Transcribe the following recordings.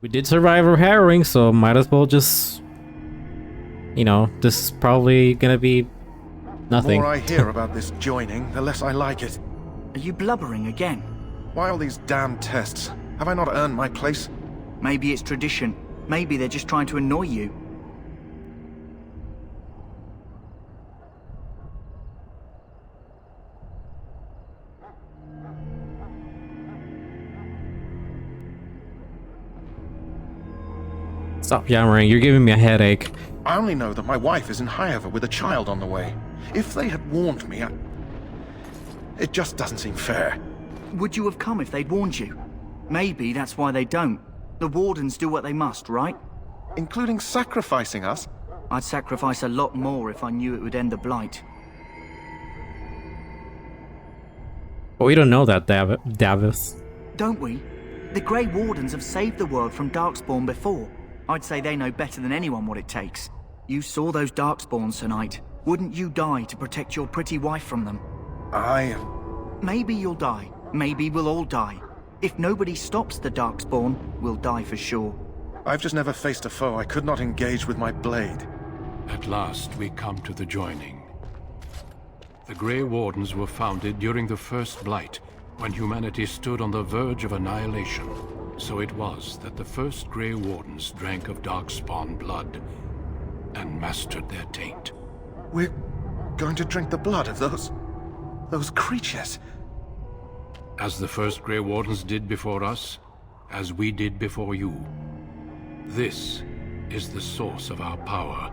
We did survive our harrowing, so might as well just... You know, this is probably gonna be nothing. The more I hear about this joining, the less I like it. Are you blubbering again? Why all these damn tests? Have I not earned my place? Maybe it's tradition. Maybe they're just trying to annoy you. Stop yammering, you're giving me a headache. I only know that my wife is in Highover with a child on the way. If they had warned me, it just doesn't seem fair. Would you have come if they'd warned you? Maybe that's why they don't. The Wardens do what they must, right? Including sacrificing us? I'd sacrifice a lot more if I knew it would end the Blight. But we don't know that, Davis. Don't we? The Grey Wardens have saved the world from Darkspawn before. I'd say they know better than anyone what it takes. You saw those Darkspawns tonight. Wouldn't you die to protect your pretty wife from them? Maybe you'll die. Maybe we'll all die. If nobody stops the Darkspawn, we'll die for sure. I've just never faced a foe I could not engage with my blade. At last, we come to the joining. The Grey Wardens were founded during the First Blight, when humanity stood on the verge of annihilation. So it was that the first Grey Wardens drank of Darkspawn blood and mastered their taint. We're going to drink the blood of those creatures. As the first Grey Wardens did before us, as we did before you. This is the source of our power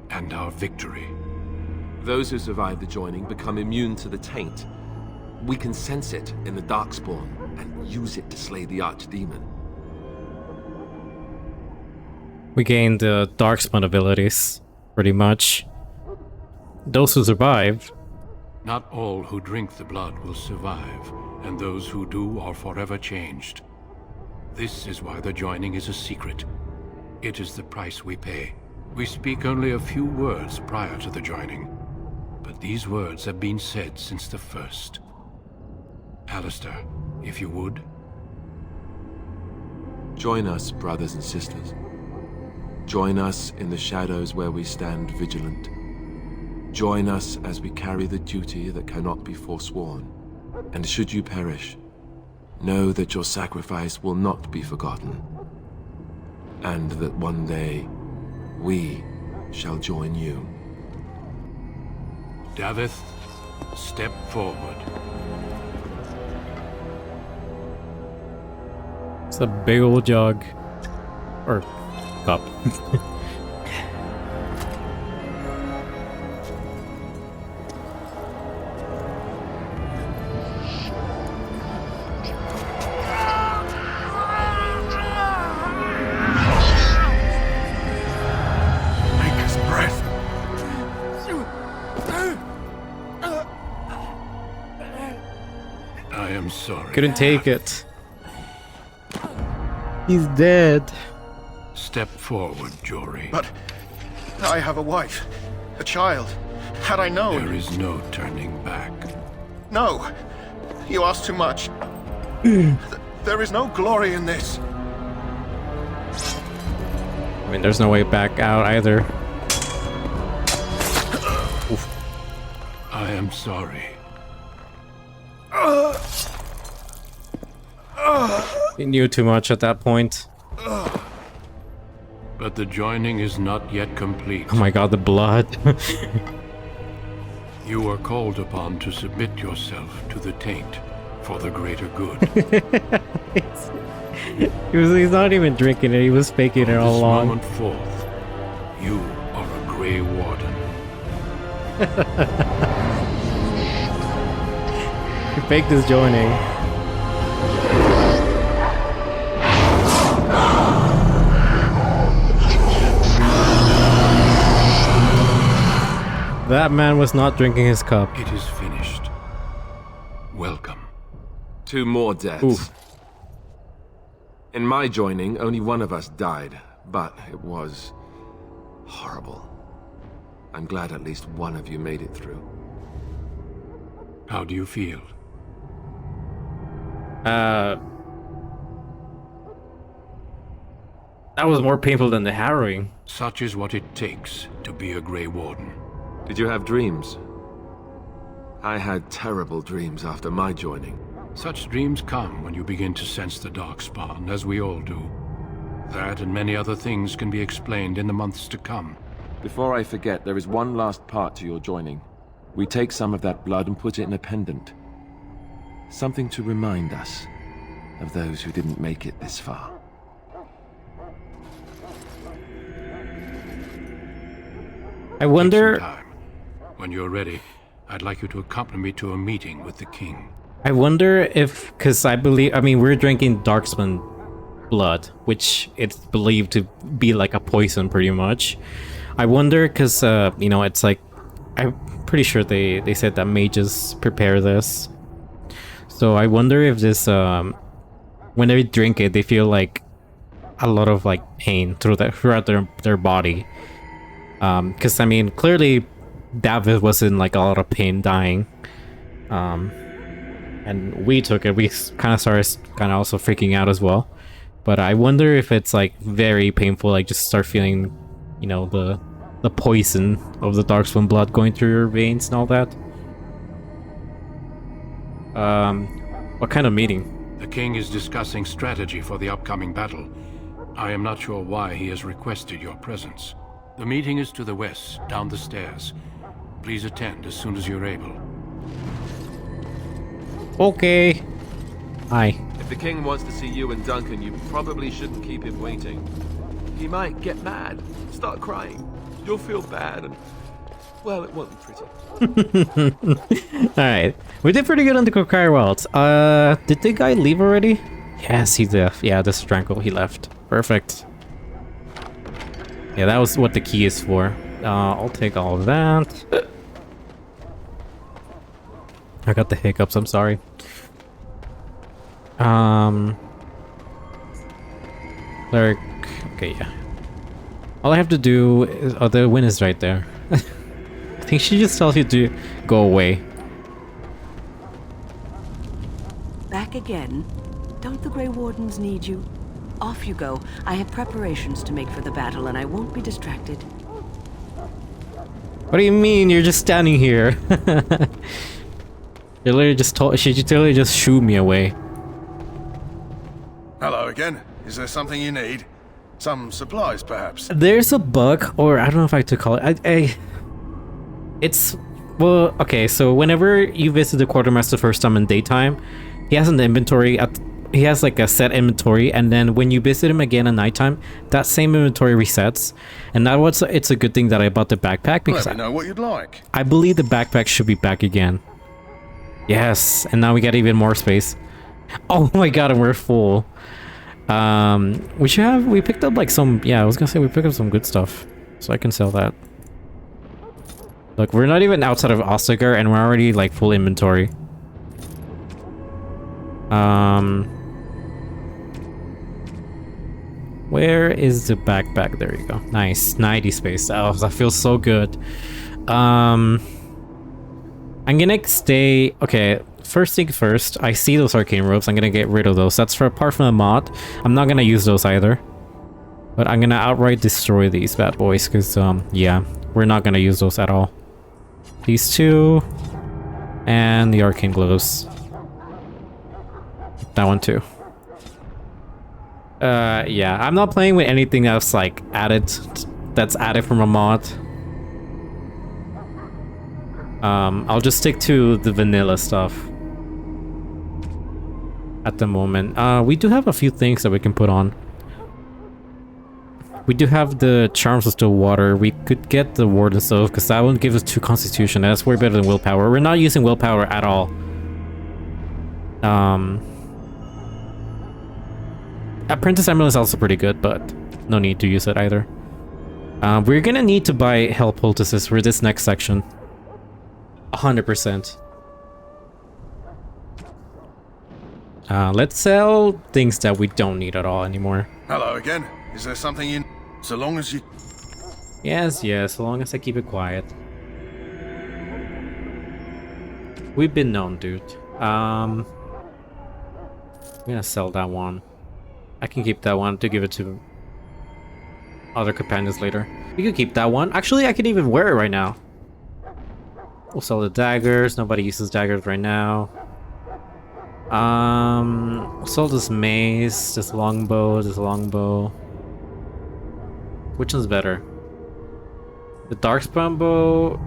and our victory. Those who survive the joining become immune to the taint. We can sense it in the Darkspawn and use it to slay the Archdemon. We gained the Darkspawn abilities, pretty much. Those who survive. Not all who drink the blood will survive, and those who do are forever changed. This is why the joining is a secret. It is the price we pay. We speak only a few words prior to the joining, but these words have been said since the first. Alistair, if you would. Join us, brothers and sisters. Join us in the shadows where we stand vigilant. Join us as we carry the duty that cannot be forsworn. And should you perish, know that your sacrifice will not be forgotten. And that one day, we shall join you. Davith, step forward. It's a big old jug. Or cup. Sorry. Couldn't take it. He's dead. Step forward, Jory. But I have a wife, a child. Had I known... There is no turning back. No. You ask too much. There is no glory in this. I mean, there's no way back out either. Oof. I am sorry. He knew too much at that point. But the joining is not yet complete. Oh my god, the blood. You are called upon to submit yourself to the taint for the greater good. He's not even drinking it, he was faking it all along. From this moment forth, you are a Grey Warden. He faked his joining. That man was not drinking his cup. It is finished. Welcome. 2 more deaths. Oof. In my joining, only one of us died, but it was horrible. I'm glad at least one of you made it through. How do you feel? That was more painful than the harrowing. Such is what it takes to be a Grey Warden. Did you have dreams? I had terrible dreams after my joining. Such dreams come when you begin to sense the Darkspawn, as we all do. That and many other things can be explained in the months to come. Before I forget, there is one last part to your joining. We take some of that blood and put it in a pendant. Something to remind us of those who didn't make it this far. I wonder... Take some time. When you're ready, I'd like you to accompany me to a meeting with the king. I wonder if... Because I mean, we're drinking Darkspawn blood, which it's believed to be like a poison, pretty much. I wonder, because, you know, it's like... I'm pretty sure they said that mages prepare this. So I wonder if this... when they drink it, they feel like a lot of like pain throughout their body. Because I mean, clearly David was in like a lot of pain dying. And we took it. We kind of started also freaking out as well. But I wonder if it's like very painful, like just start feeling, you know, the poison of the Darkspawn blood going through your veins and all that. What kind of meeting? The king is discussing strategy for the upcoming battle. I am not sure why he has requested your presence. The meeting is to the west, down the stairs. Please attend as soon as you're able. Okay. Hi. If the king wants to see you and Duncan, you probably shouldn't keep him waiting. He might get mad, start crying. You'll feel bad and... well, it won't be pretty. Alright. We did pretty good on the Korcari Wilds. Did the guy leave already? Yes, he left. Yeah, this Tranquil, he left. Perfect. Yeah, that was what the key is for. I'll take all of that. I got the hiccups, I'm sorry. Cleric. Okay, yeah. All I have to do is... oh, the win is right there. I think she just tells you to go away. Back again? Don't the Grey Wardens need you? Off you go. I have preparations to make for the battle, and I won't be distracted. What do you mean? You're just standing here. You literally just told... she literally just shooed me away. Hello again. Is there something you need? Some supplies, perhaps? There's a bug, or I don't know if I have to call it. It's... well, okay, so whenever you visit the Quartermaster first time in daytime, he has an inventory he has like a set inventory, and then when you visit him again at nighttime, that same inventory resets. And it's a good thing that I bought the backpack, because Let me know what you'd like. I believe the backpack should be back again. Yes, and now we got even more space. Oh my god, and we're full. We picked up like some, yeah, I was gonna say we picked up some good stuff, so I can sell that. Look, we're not even outside of Ostagar, and we're already like full inventory. Where is the backpack? There you go. Nice, 90 space. Oh, that feels so good. I'm gonna stay. Okay, first thing first. I see those arcane robes. I'm gonna get rid of those. That's for apart from the mod. I'm not gonna use those either. But I'm gonna outright destroy these bad boys, because yeah, we're not gonna use those at all. These two, and the arcane gloves. That one too. Yeah, I'm not playing with anything else like that's added from a mod. I'll just stick to the vanilla stuff at the moment. We do have a few things that we can put on. We do have the Charms of Still Water. We could get the Warden Stove, because that one gives us 2 Constitution. That's way better than Willpower. We're not using Willpower at all. Apprentice Emerald is also pretty good, but no need to use it either. We're gonna need to buy Hell Poultices for this next section. 100%. Let's sell things that we don't need at all anymore. Hello again. Is there something you... so long as you... Yes, yes, so long as I keep it quiet. We've been known, dude. I'm gonna sell that one. I can keep that one to give it to other companions later. We could keep that one. Actually, I could even wear it right now. We'll sell the daggers. Nobody uses daggers right now. We'll sell this mace, this longbow. Which one's better? The darkspawn bow.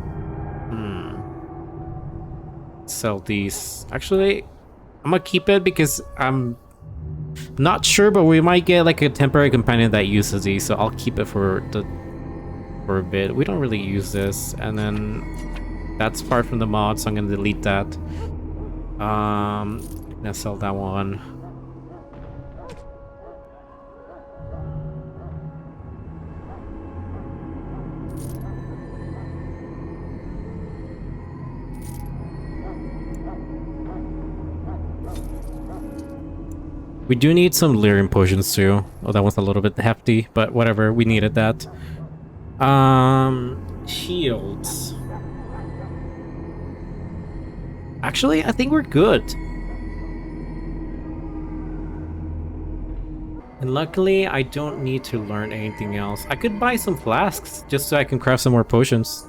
Sell these. Actually, I'm gonna keep it because I'm not sure, but we might get like a temporary companion that uses these, so I'll keep it for a bit. We don't really use this, and then that's part from the mod, so I'm gonna delete that. I'm gonna sell that one. We do need some lyrium potions too. Oh, that was a little bit hefty, but whatever, we needed that. Shields. Actually, I think we're good. And luckily, I don't need to learn anything else. I could buy some flasks just so I can craft some more potions.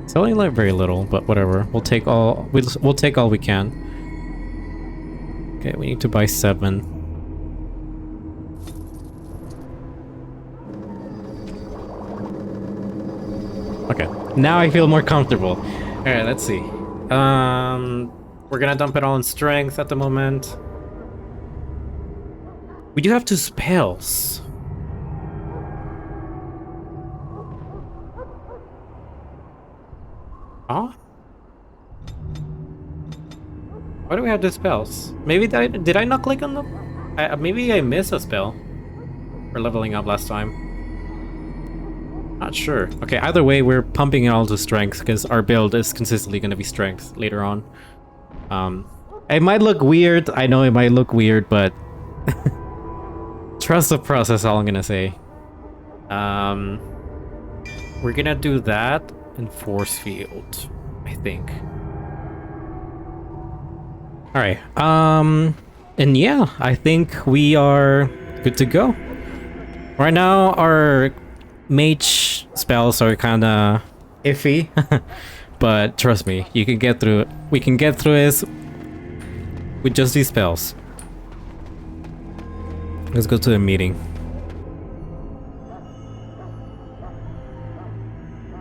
It's only like very little, but whatever. We'll take all we can. Okay, we need to buy 7. Okay, now I feel more comfortable. All right, let's see. We're gonna dump it all in strength at the moment. We do have 2 spells. Huh? Why do we have 2 spells? Maybe did I not click on them? Maybe I missed a spell for leveling up last time. Not sure. Okay, either way, we're pumping it all to strength because our build is consistently going to be strength later on. It might look weird. I know it might look weird, but trust the process. All I'm gonna say. We're gonna do that. And force field, I think. All right. And yeah, I think we are good to go. Right now, our mage spells are kind of iffy, but trust me, you can get through it. We can get through this with just these spells. Let's go to the meeting.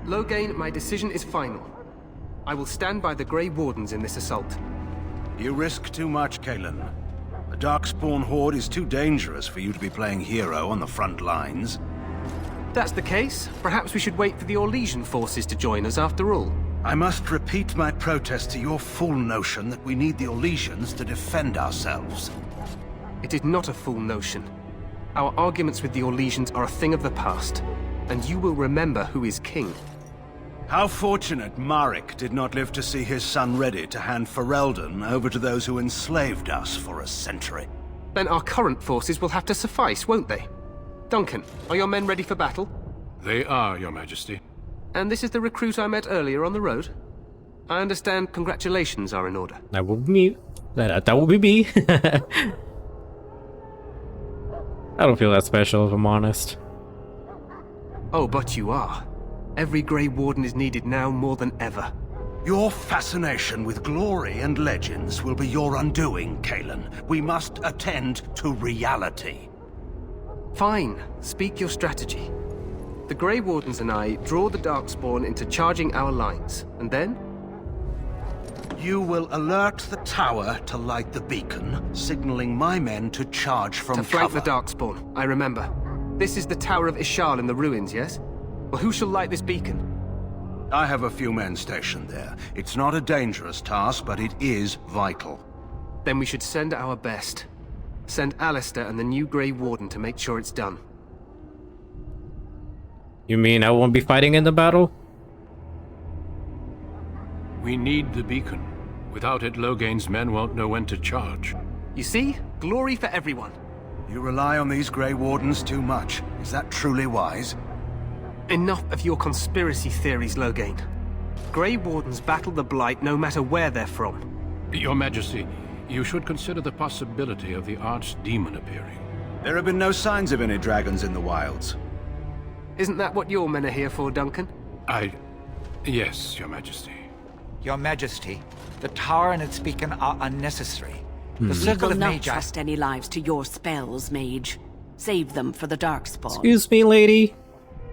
Loghain, my decision is final. I will stand by the Grey Wardens in this assault. You risk too much, Kalen. The Darkspawn Horde is too dangerous for you to be playing hero on the front lines. That's the case. Perhaps we should wait for the Orlesian forces to join us after all. I must repeat my protest to your fool notion that we need the Orlesians to defend ourselves. It is not a fool notion. Our arguments with the Orlesians are a thing of the past, and you will remember who is king. How fortunate Marek did not live to see his son ready to hand Ferelden over to those who enslaved us for a century. Then our current forces will have to suffice, won't they? Duncan, are your men ready for battle? They are, Your Majesty. And this is the recruit I met earlier on the road? I understand congratulations are in order. That would be me. That would be me. I don't feel that special, if I'm honest. Oh, but you are. Every Grey Warden is needed now more than ever. Your fascination with glory and legends will be your undoing, Kalen. We must attend to reality. Fine. Speak your strategy. The Grey Wardens and I draw the Darkspawn into charging our lines, and then? You will alert the tower to light the beacon, signaling my men to charge from cover. To flank the cover. Darkspawn, I remember. This is the Tower of Ishal in the ruins, yes? Well, who shall light this beacon? I have a few men stationed there. It's not a dangerous task, but it is vital. Then we should send our best. Send Alistair and the new Grey Warden to make sure it's done. You mean I won't be fighting in the battle? We need the beacon. Without it, Loghain's men won't know when to charge. You see? Glory for everyone. You rely on these Grey Wardens too much. Is that truly wise? Enough of your conspiracy theories, Loghain. Grey Wardens battle the Blight no matter where they're from. Your Majesty, you should consider the possibility of the archdemon appearing. There have been no signs of any dragons in the wilds. Isn't that what your men are here for, Duncan? Yes, Your Majesty. Your Majesty, the tower and its beacon are unnecessary. The We circle will of not Mage... trust any lives to your spells, Mage. Save them for the Darkspawn. Excuse me, lady.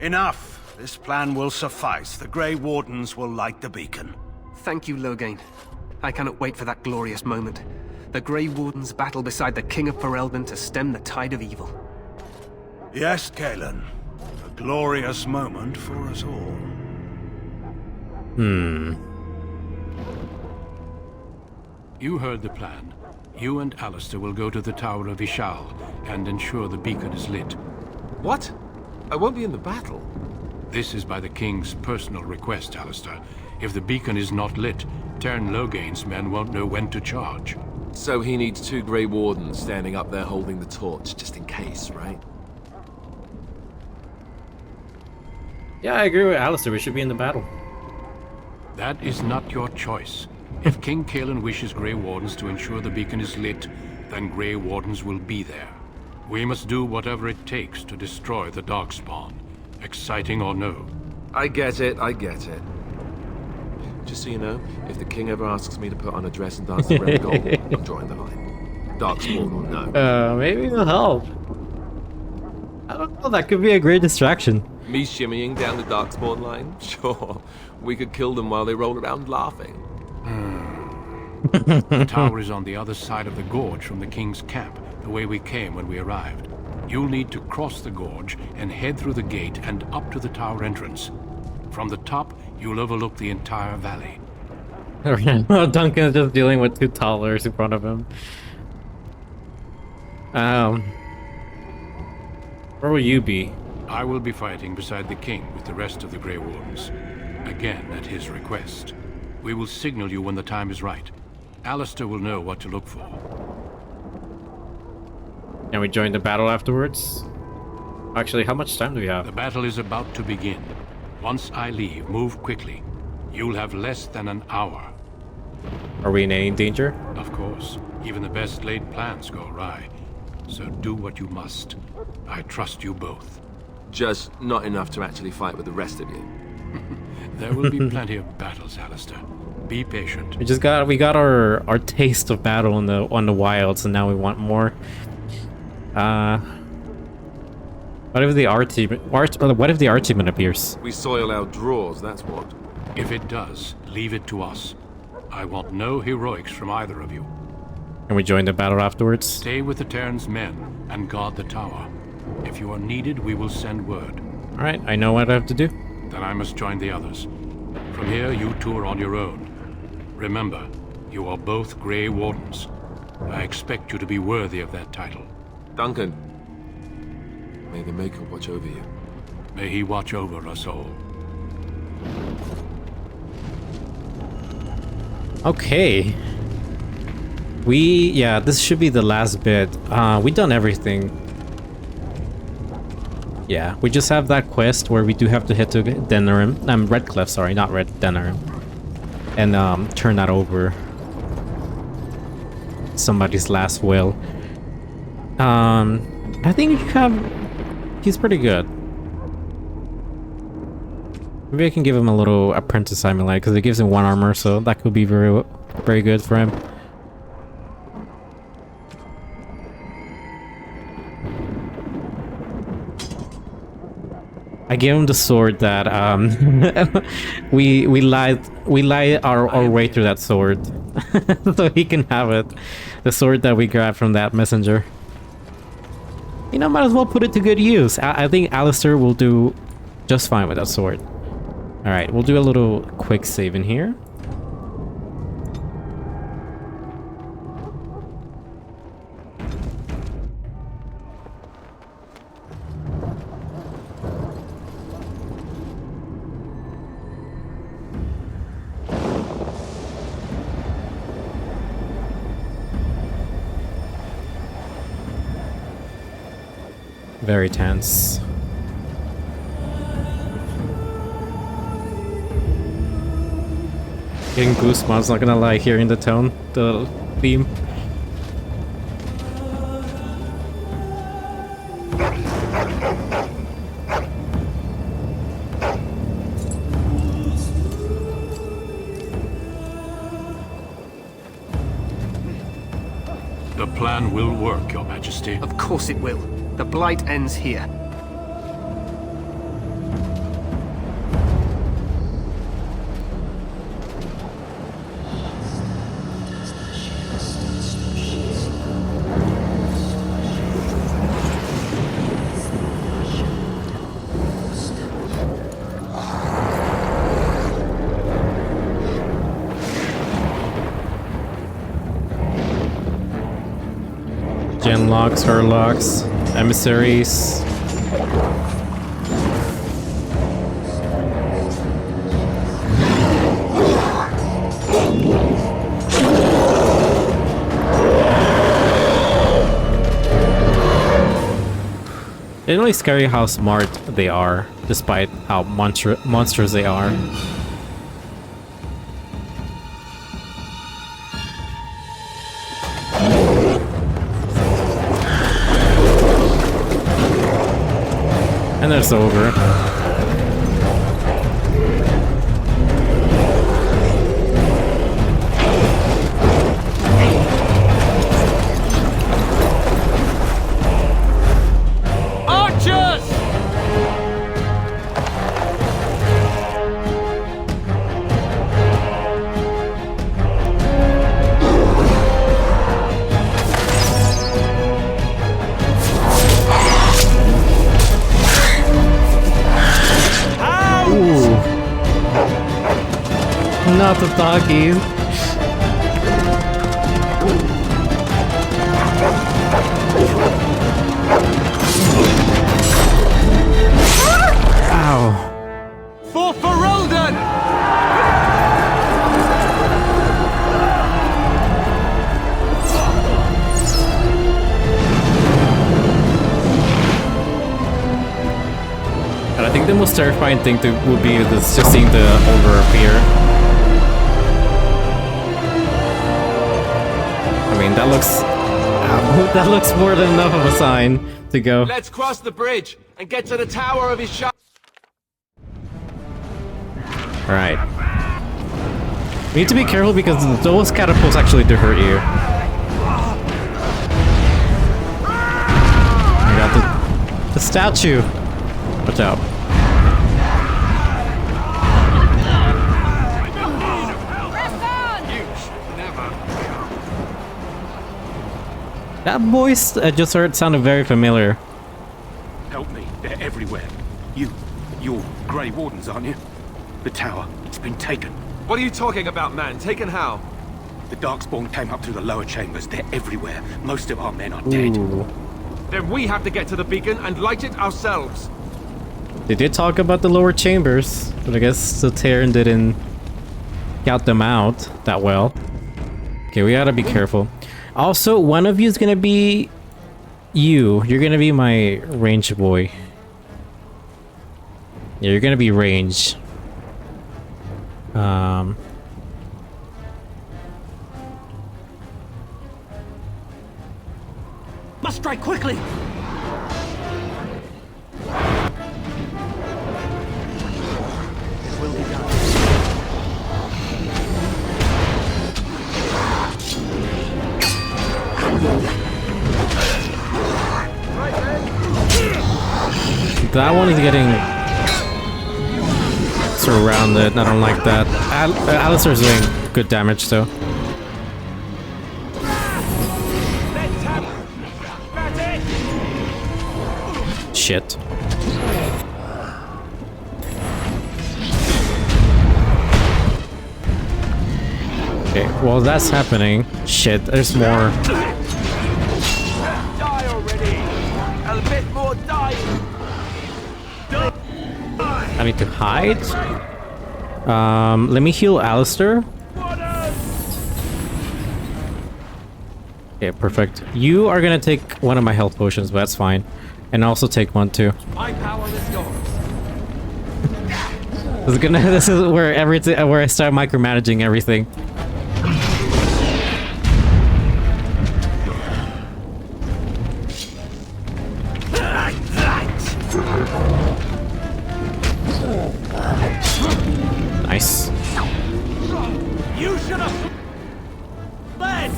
Enough! This plan will suffice. The Grey Wardens will light the beacon. Thank you, Loghain. I cannot wait for that glorious moment. The Grey Wardens battle beside the King of Ferelden to stem the tide of evil. Yes, Galen. A glorious moment for us all. You heard the plan. You and Alistair will go to the Tower of Ishal and ensure the beacon is lit. What? I won't be in the battle. This is by the King's personal request, Alistair. If the beacon is not lit, Tern Loghain's men won't know when to charge. So he needs 2 Grey Wardens standing up there holding the torch, just in case, right? Yeah, I agree with Alistair. We should be in the battle. That is not your choice. If King Cailan wishes Grey Wardens to ensure the beacon is lit, then Grey Wardens will be there. We must do whatever it takes to destroy the Darkspawn, exciting or no. I get it, I get it. Just so you know, if the king ever asks me to put on a dress and dance the red gold, I'm drawing the line. Darkspawn or no. Maybe it'll help. I don't know, that could be a great distraction. Me shimmying down the Darkspawn line? Sure. We could kill them while they roll around laughing. The tower is on the other side of the gorge from the King's camp, the way we came when we arrived. You'll need to cross the gorge and head through the gate and up to the tower entrance. From the top, you'll overlook the entire valley. Duncan's just dealing with 2 toddlers in front of him. Where will you be? I will be fighting beside the King with the rest of the Grey Wardens. Again, at his request. We will signal you when the time is right. Alistair will know what to look for. Can we join the battle afterwards? Actually, how much time do we have? The battle is about to begin. Once I leave, move quickly. You'll have less than an hour. Are we in any danger? Of course, even the best laid plans go awry. So do what you must. I trust you both. Just not enough to actually fight with the rest of you. There will be plenty of battles, Alistair. Be patient. We got our taste of battle on the wilds, and now we want more. What if the Archimon appears? We soil our drawers, that's what. If it does, leave it to us. I want no heroics from either of you. Can we join the battle afterwards? Stay with the Terran's men and guard the tower. If you are needed, we will send word. Alright, I know what I have to do. Then I must join the others. From here, you 2 are on your own. Remember, you are both Grey Wardens. I expect you to be worthy of that title. Duncan, may the Maker watch over you. May he watch over us all. Okay. Yeah, this should be the last bit. We done everything. Yeah, we just have that quest where we do have to head to Denerim. Redcliffe, sorry, not Denerim. And turn that over. Somebody's last will. I think he's pretty good. Maybe I can give him a little apprentice simulate because it gives him 1 armor, so that could be very, very good for him. I gave him the sword that we lied our way through that sword, so he can have it. The sword that we grabbed from that messenger. You know, might as well put it to good use. I think Alistair will do just fine with that sword. All right, we'll do a little quick save in here. Very tense. Getting goosebumps, not gonna lie, hearing the tone, the theme. The plan will work, Your Majesty. Of course it will. The Blight ends here. Genlocks, Herlocks, emissaries. It's really scary how smart they are, despite how monstrous they are. And it's over. Archers! Not the doggies. Ow. For Ferelden! And I think the most terrifying thing would be just seeing the ogre appear. I mean, that looks more than enough of a sign to go. Let's cross the bridge and get to the tower of his shop. Alright. We need to be careful because those catapults actually do hurt you. I got the statue. Watch out. That voice I just heard sounded very familiar. Help me, they're everywhere. You're Grey Wardens, aren't you? The tower, it's been taken. What are you talking about, man? Taken how? The Darkspawn came up through the lower chambers. They're everywhere. Most of our men are dead. Ooh. Then we have to get to the beacon and light it ourselves. They did talk about the lower chambers, but I guess the Terran didn't scout them out that well. Okay, we gotta be careful. Also, one of you is gonna be you. You're gonna be my range boy. Yeah, you're gonna be range. Must strike quickly! It will be done. That one is getting surrounded. I don't like that. Alistair's doing good damage though. Shit. Okay, well that's happening. Shit, there's more. Die already! A bit more dying! I need to hide. Let me heal Alistair. Okay, perfect. You are gonna take one of my health potions, but that's fine. And also take one too. My power is yours. This is where everything, where I start micromanaging everything. Nice. You should have led.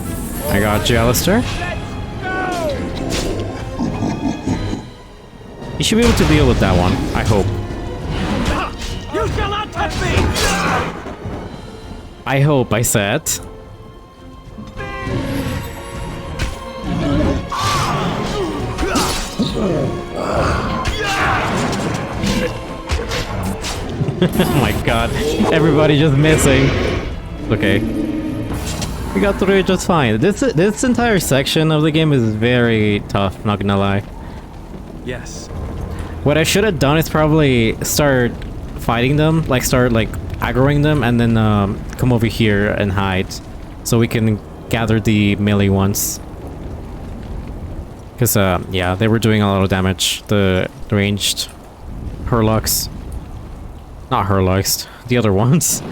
I got you, Alistair. You should be able to deal with that one, I hope. You shall not touch me. I hope, I said. Oh my god, everybody just missing. Okay. We got through it just fine. This entire section of the game is very tough, not gonna lie. Yes. What I should have done is probably start fighting them, like start like aggroing them, and then come over here and hide, so we can gather the melee ones. Because yeah, they were doing a lot of damage. The ranged Hurlocks, not Hurlocks, the other ones.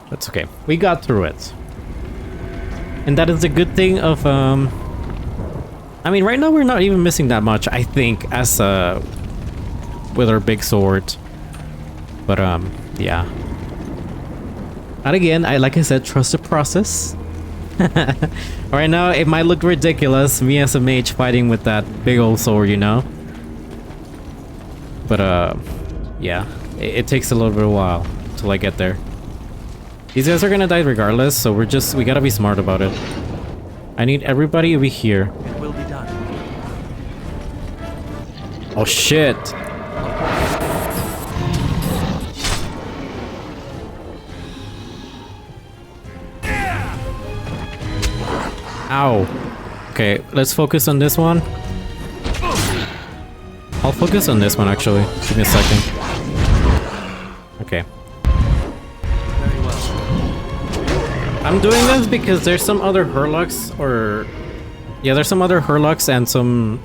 That's okay. We got through it, and that is a good thing of I mean, right now we're not even missing that much, I think, as with our big sword. But yeah. And again, like I said, trust the process. Right now, it might look ridiculous, me as a mage fighting with that big old sword, you know. But yeah, it takes a little bit of a while till I get there. These guys are gonna die regardless, so we gotta be smart about it. I need everybody over here. It will be done. Oh shit! Ow. Okay, let's focus on this one. I'll focus on this one actually. Give me a second. Okay. Very well. I'm doing this because there's some other Hurlocks, or... yeah, there's some other Hurlocks and some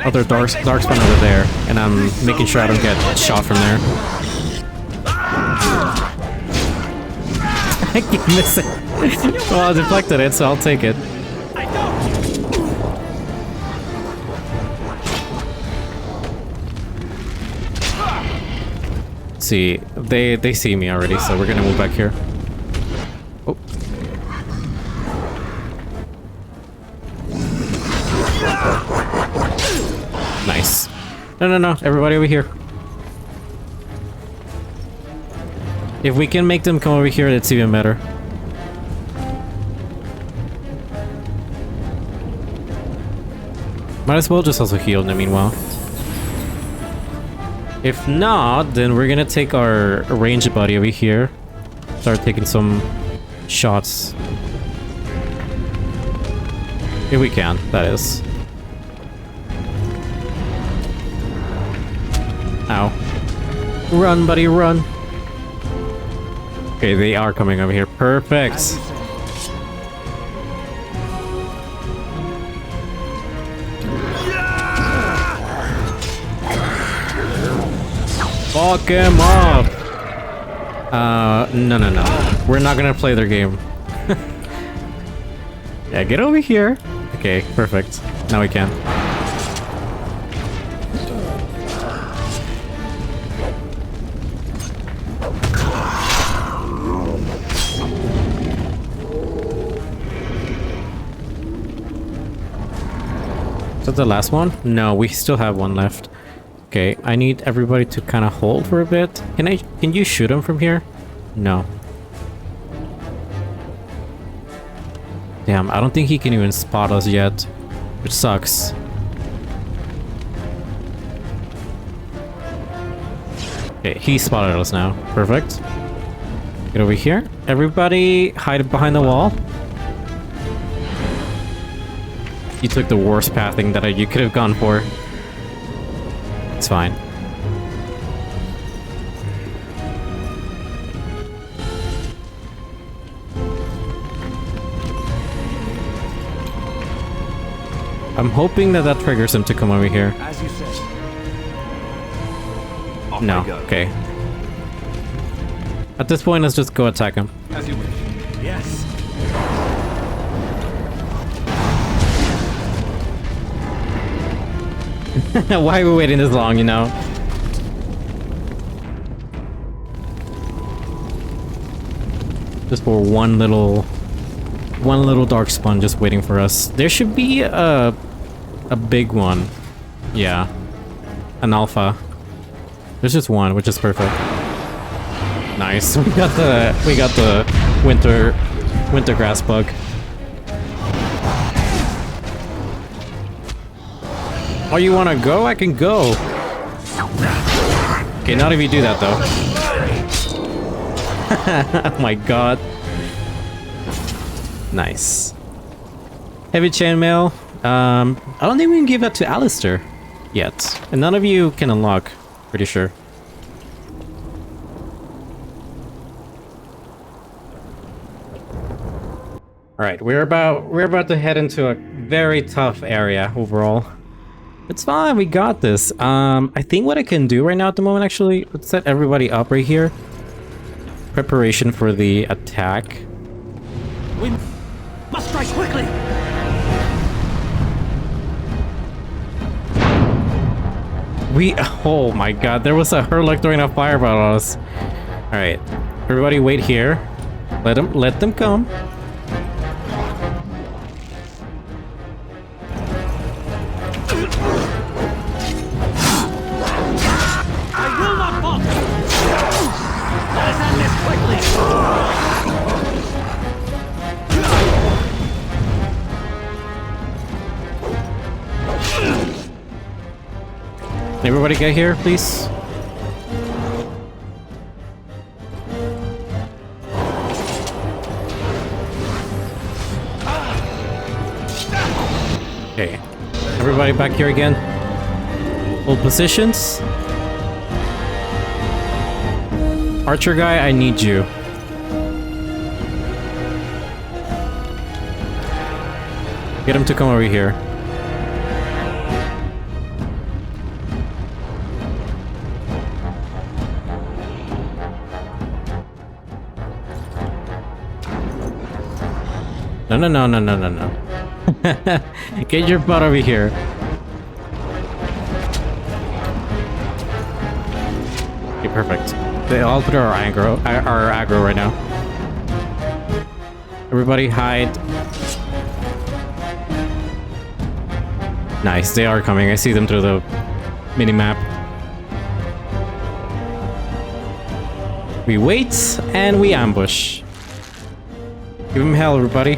other Darkspawn over there, and I'm making sure I don't get shot from there. I keep missing. Well, I deflected it, so I'll take it. See, they see me already, so we're gonna move back here. Oh. Nice. No, everybody over here. If we can make them come over here, that's even better. Might as well just also heal in the meanwhile. If not, then we're gonna take our ranged buddy over here. Start taking some shots. If we can, that is. Ow. Run, buddy, run. Okay, they are coming over here. Perfect. Fuck him up! No. We're not gonna play their game. Yeah, get over here. Okay, perfect. Now we can. Is that the last one? No, we still have one left. Okay, I need everybody to kind of hold for a bit. Can you shoot him from here? No. Damn, I don't think he can even spot us yet, which sucks. Okay, he spotted us now. Perfect. Get over here. Everybody hide behind the wall. You took the worst pathing that you could have gone for. It's fine. I'm hoping that that triggers him to come over here. As you said. Off No, I go. okay. At this point, let's just go attack him. As you wish. Yes. Why are we waiting this long, you know? Just for one little darkspawn just waiting for us. There should be a big one. Yeah. An alpha. There's just one, which is perfect. Nice. We got the winter grass bug. Oh, you wanna go? I can go. Okay, not if you do that though. Oh my god. Nice. Heavy chainmail. I don't think we can give that to Alistair yet. And none of you can unlock, pretty sure. Alright, we're about to head into a very tough area overall. It's fine, we got this. I think what I can do right now at the moment, actually, let's set everybody up right here. Preparation for the attack. We must strike quickly. Oh my god, there was a Hurlock throwing a fireball at us. Alright, everybody wait here. Let them come. Everybody get here, please. Okay. Everybody back here again. Hold positions. Archer guy, I need you. Get him to come over here. No. Get your butt over here. Okay, perfect. They all put our aggro right now. Everybody hide. Nice, they are coming. I see them through the mini-map. We wait and we ambush. Give him hell, everybody.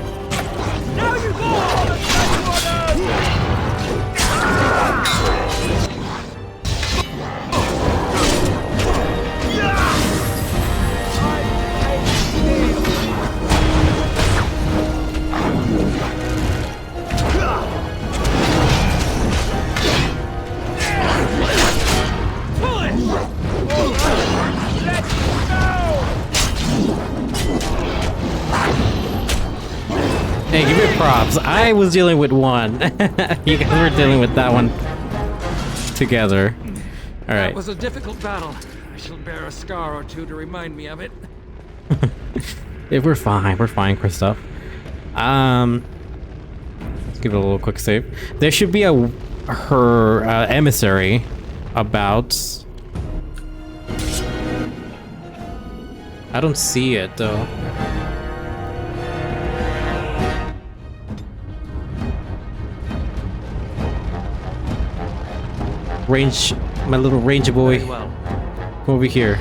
Hey, give me props. I was dealing with one. You guys were dealing with that one together. Alright. That was a difficult battle. I shall bear a scar or two to remind me of it. Yeah, we're fine, Cristoff. Let's give it a little quick save. There should be her emissary about. I don't see it though. Range, my little ranger boy. Very well. Come over here.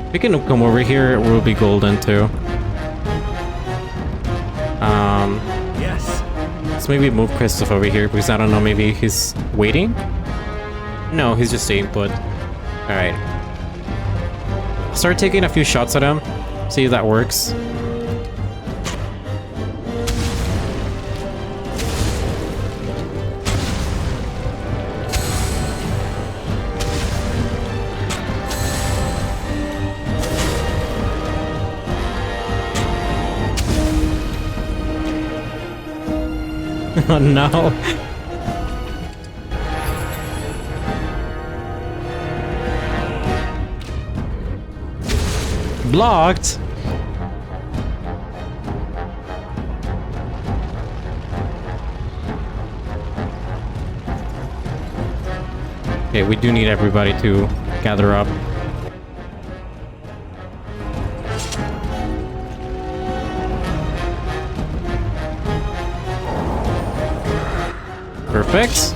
If you can come over here, we'll be golden too. Yes. Let's maybe move Cristoff over here because I don't know, maybe he's waiting? No, he's just staying put. Alright. Start taking a few shots at him. See if that works. Oh no. Blocked. Okay, we do need everybody to gather up. Perfect.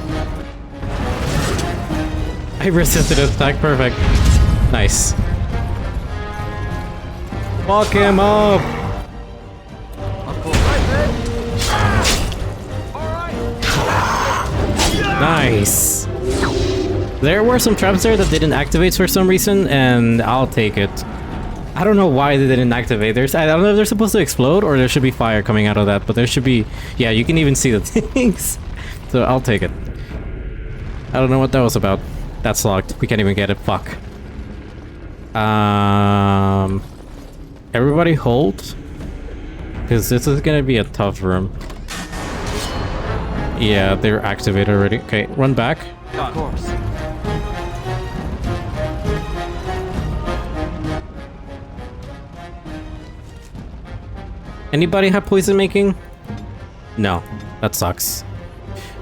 I resisted his attack. Perfect. Nice. Fuck him up. Nice. There were some traps there that didn't activate for some reason, and I'll take it. I don't know why they didn't activate. I don't know if they're supposed to explode or there should be fire coming out of that, but there should be... Yeah, you can even see the things. So I'll take it. I don't know what that was about. That's locked. We can't even get it. Fuck. Everybody hold. Because this is gonna be a tough room. Yeah, they're activated already. Okay, run back. Of course. Anybody have poison making? No. That sucks.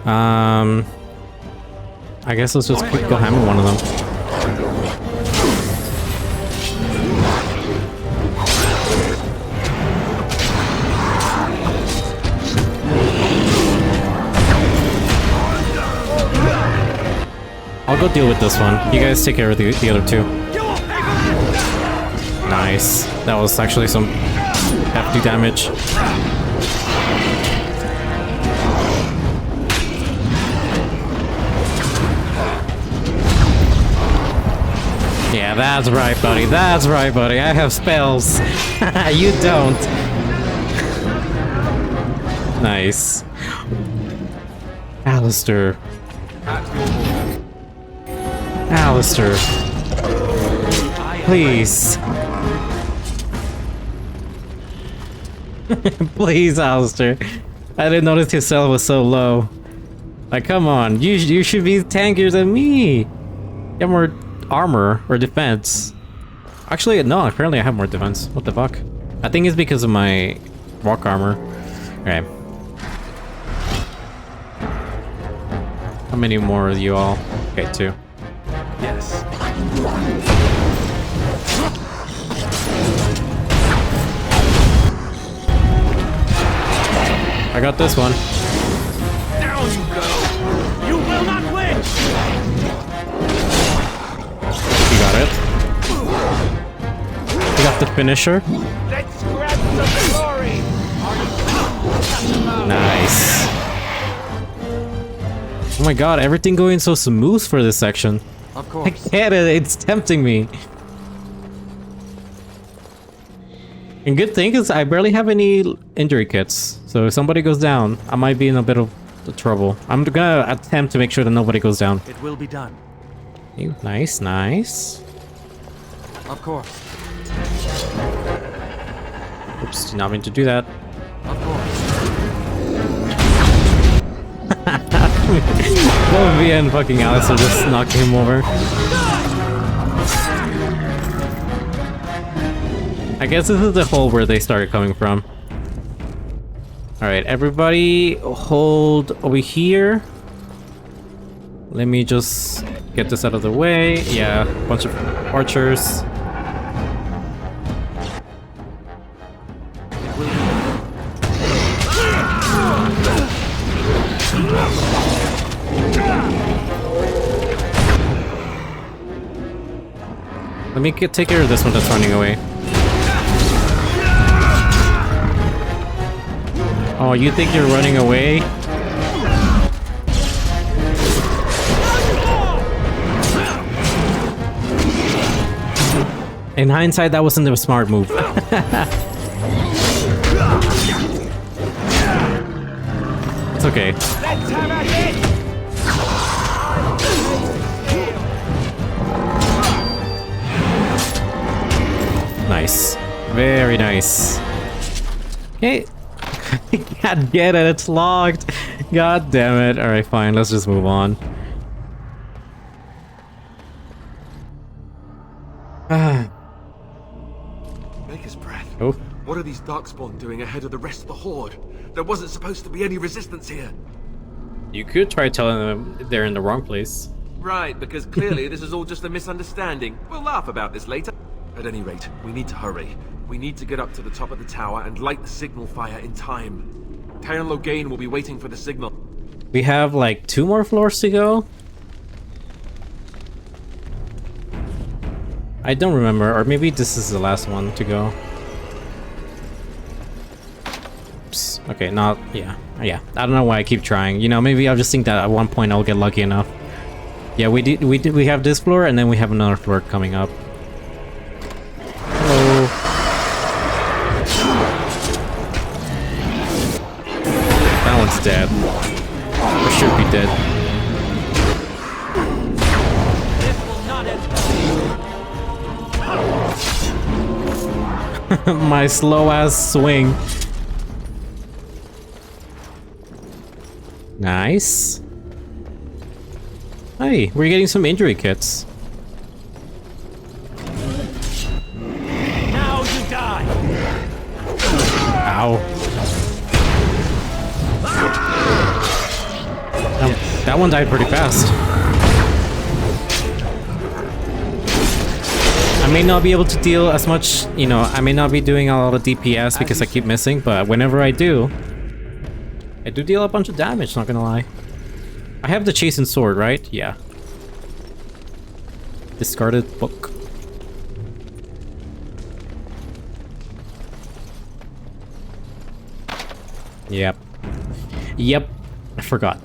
I guess let's just quick go hammer one of them. I'll go deal with this one. You guys take care of the other two. Nice. That was actually some hefty damage. Yeah, that's right, buddy. That's right, buddy. I have spells. You don't. Nice. Alistair. Alistair. Please. Please, Alistair. I didn't notice his cell was so low. Like, come on. You should be tankier than me. You have more armor or defense. Actually, no. Apparently, I have more defense. What the fuck? I think it's because of my rock armor. Okay. How many more are you all? Okay, 2. Yes. I got this one. Down you go! You will not win! You got it. You got the finisher. Let's grab some glory! Nice. Oh my god, everything going so smooth for this section. Of I course. get it, it's tempting me. And good thing is I barely have any injury kits. So if somebody goes down, I might be in a bit of trouble. I'm gonna attempt to make sure that nobody goes down. It will be done. Okay, nice, nice. Of course. Oops, did not mean to do that. Of course. Both me and fucking Alistair just knocking him over. I guess this is the hole where they started coming from. Alright, everybody hold over here. Let me just get this out of the way. Yeah, bunch of archers. Let me take care of this one that's running away. Oh, you think you're running away? In hindsight, that wasn't a smart move. It's okay. Let's have a hit! Nice. Very nice. Okay. I can't get it, it's locked. God damn it. Alright, fine. Let's just move on. Maker's breath. Oh. What are these Darkspawn doing ahead of the rest of the Horde? There wasn't supposed to be any resistance here. You could try telling them they're in the wrong place. Right, because clearly this is all just a misunderstanding. We'll laugh about this later. At any rate, we need to hurry. We need to get up to the top of the tower and light the signal fire in time. Tyron Loghain will be waiting for the signal. We have like 2 more floors to go. I don't remember, or maybe this is the last one to go. Oops. Okay, not yeah. I don't know why I keep trying. You know, maybe I'll just think that at one point I'll get lucky enough. Yeah, we have this floor, and then we have another floor coming up. Hello. That one's dead. Or should be dead. My slow ass swing. Nice. Hey, we're getting some injury kits. Now you die. Ow. That one died pretty fast. I may not be able to deal as much, you know, I may not be doing a lot of DPS because I keep missing, but whenever I do deal a bunch of damage, not gonna lie. I have the Chastened Sword, right? Yeah. Discarded book. Yep. I forgot.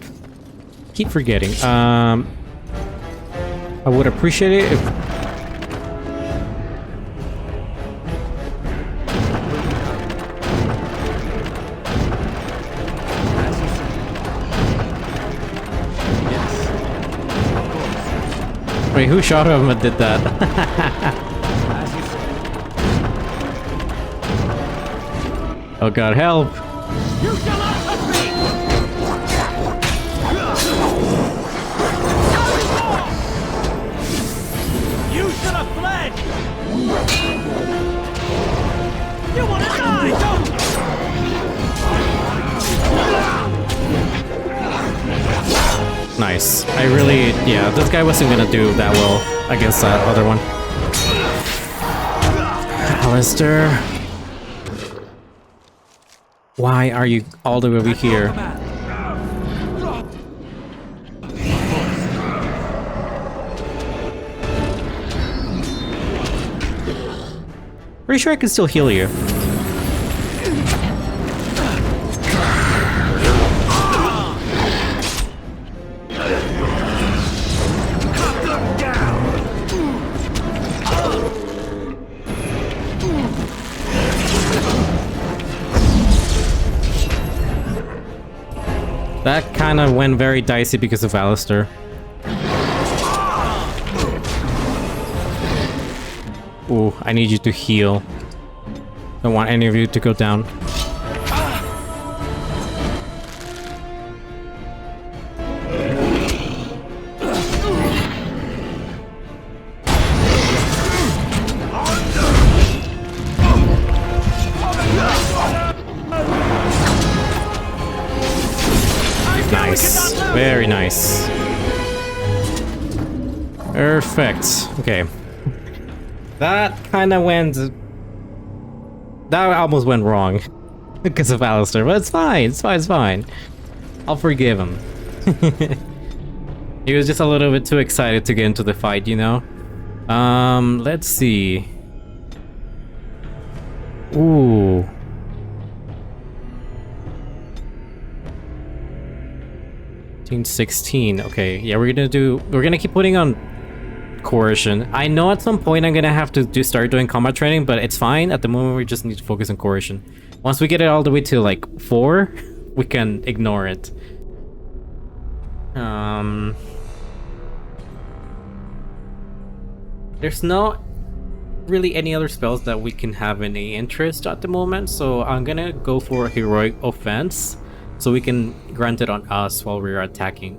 Keep forgetting. I would appreciate it if... Wait, who shot him and did that? Oh god, help! You shall not touch me! You should have fled! You want to die, don't you? Nice. I really... yeah, this guy wasn't gonna do that well against that other one. Alistair. Why are you all the way over here? Pretty sure I can still heal you. That kind of went very dicey because of Alistair. Ooh, I need you to heal. Don't want any of you to go down. Nice. Very nice. Perfect. Okay. That kind of went... that almost went wrong. Because of Alistair, but it's fine. It's fine. It's fine. I'll forgive him. He was just a little bit too excited to get into the fight, you know? Let's see. Ooh. 16. Okay, yeah, we're gonna keep putting on coercion. I know at some point I'm gonna have to start doing combat training, but it's fine. At the moment, we just need to focus on coercion. Once we get it all the way to like 4, we can ignore it. There's not really any other spells that we can have any interest at the moment, so I'm gonna go for heroic offense. so we can grant it on us while we're attacking.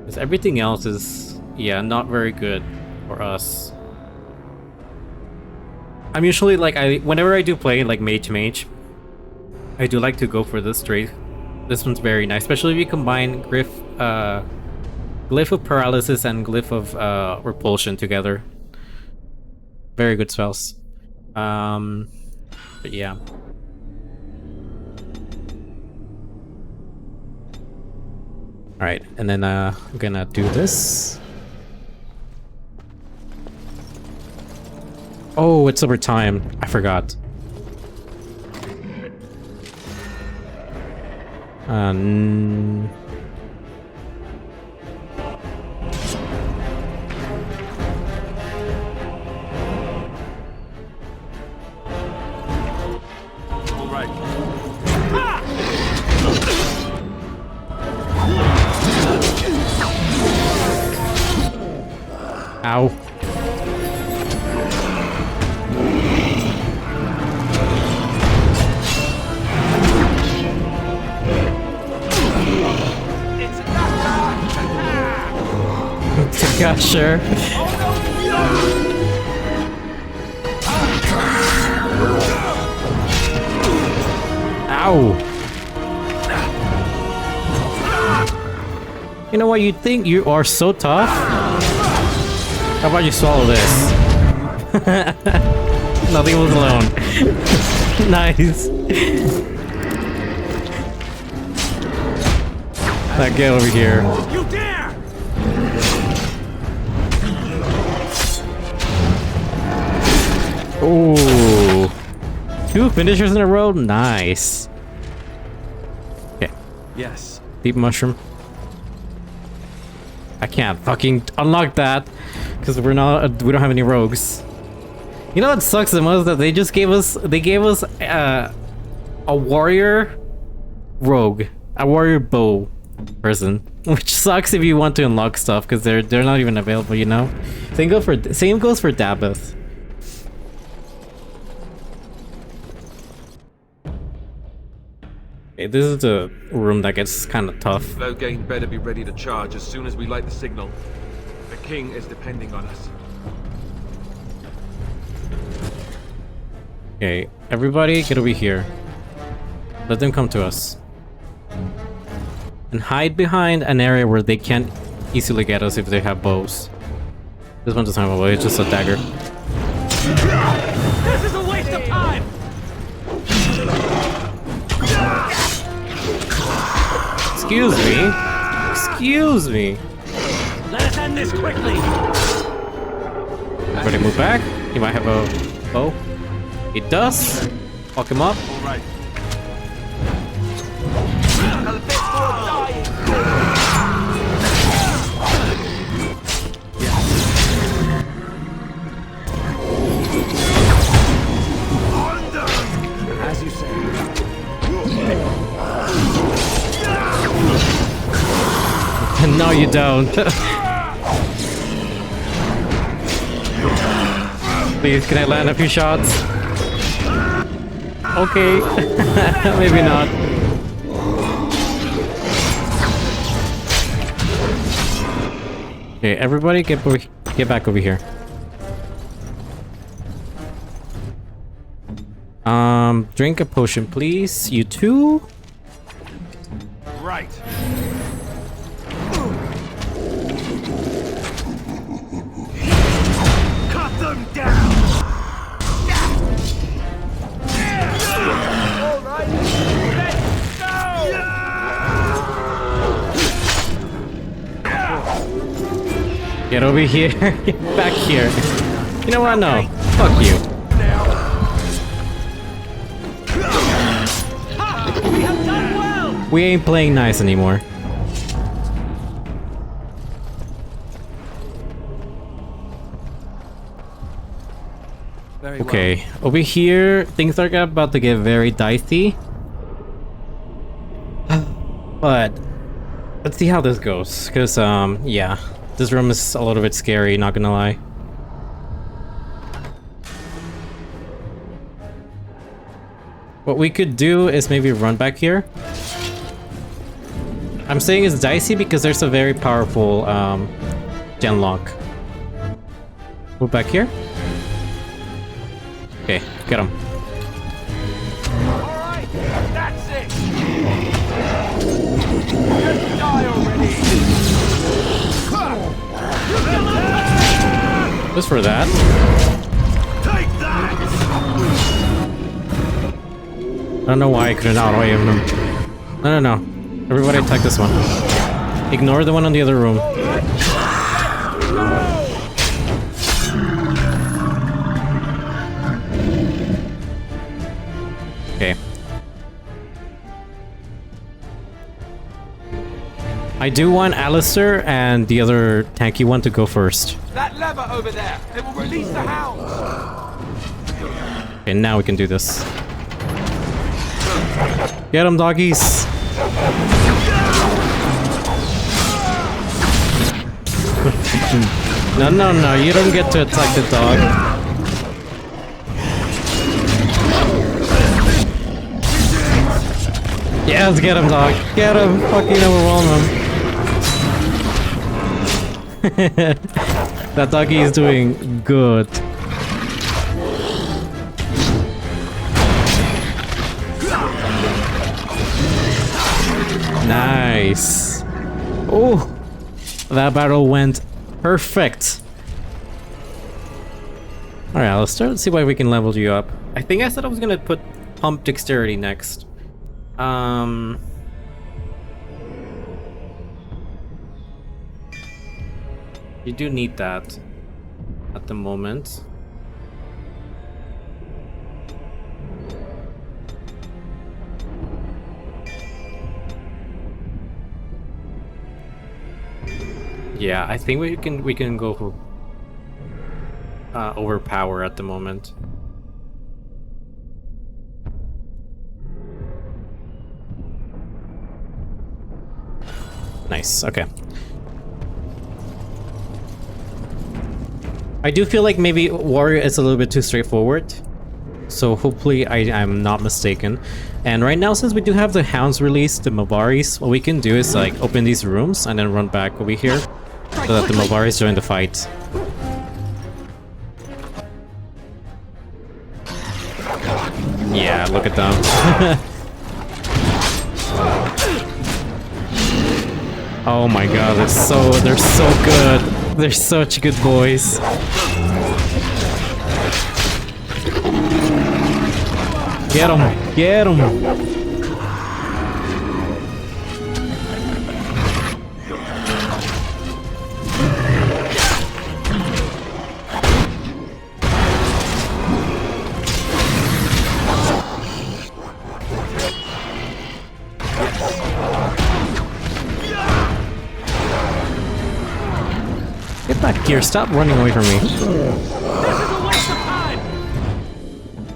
Because everything else is, yeah, not very good for us. I'm usually like, whenever I do play like Mage, I do like to go for this trait. This one's very nice, especially if you combine Glyph of Paralysis and Glyph of Repulsion together. Very good spells. But yeah. Alright, and then I'm gonna do this. Oh, it's over time. I forgot. Ow. Yeah, sure. Ow. You know what, you think you are so tough? How about you swallow this? Nothing was alone. Nice. Now get over here. You dare! Ooh. 2 finishers in a row? Nice. Okay. Yes. Deep mushroom. I can't fucking unlock that because we don't have any rogues. You know what sucks the most? That they gave us a warrior rogue, a warrior bow person, which sucks if you want to unlock stuff because they're not even available, you know. Same goes for Dabeth. Okay, this is the room that gets kind of tough. Loghain better be ready to charge as soon as we light the signal. The king is depending on us. Okay, everybody get over here. Let them come to us. And hide behind an area where they can't easily get us if they have bows. This one doesn't have a bow, it's just a dagger. This is a waste of time! Excuse me? Excuse me? Let us end this quickly! Everybody move back. He might have a bow. It does. Fuck him up. All right. As you say. No, you don't. Please, can I land a few shots? Okay. Maybe not. Okay, everybody get back over here. Drink a potion, please. You too? Right. Cut them down. All right. Let's go. Get over here. Get back here. You know what? No. Fuck you. We ain't playing nice anymore. Okay, over here, things are about to get very dicey. But let's see how this goes, because yeah, this room is a little bit scary, not gonna lie. What we could do is maybe run back here. I'm saying it's dicey because there's a very powerful gen lock. Move back here. Okay, get him. Alright, that's it! Just die already! Just for that. Take that! I don't know why I couldn't auto-aim him. No. Everybody attack this one. Ignore the one on the other room. Okay. I do want Alistair and the other tanky one to go first. That lever over there, it will release the hounds! Okay, now we can do this. Get them, doggies! No, you don't get to attack the dog. Yeah, let's get him, dog. Get him, fucking overwhelm him. That doggy is doing good. Nice. Oh, that battle went perfect. Alright, Alistair, let's see why we can level you up. I think I said I was gonna put pump dexterity next. You do need that at the moment. Yeah, I think we can go for overpower at the moment. Nice, okay. I do feel like maybe warrior is a little bit too straightforward, so hopefully I'm not mistaken. And right now, since we do have the hounds released, the Mabaris, what we can do is like open these rooms and then run back over here so that the Mabaris join the fight. Yeah, look at them. Oh my god, they're so good. They're such good boys. Get him! Get him! Get back here, stop running away from me.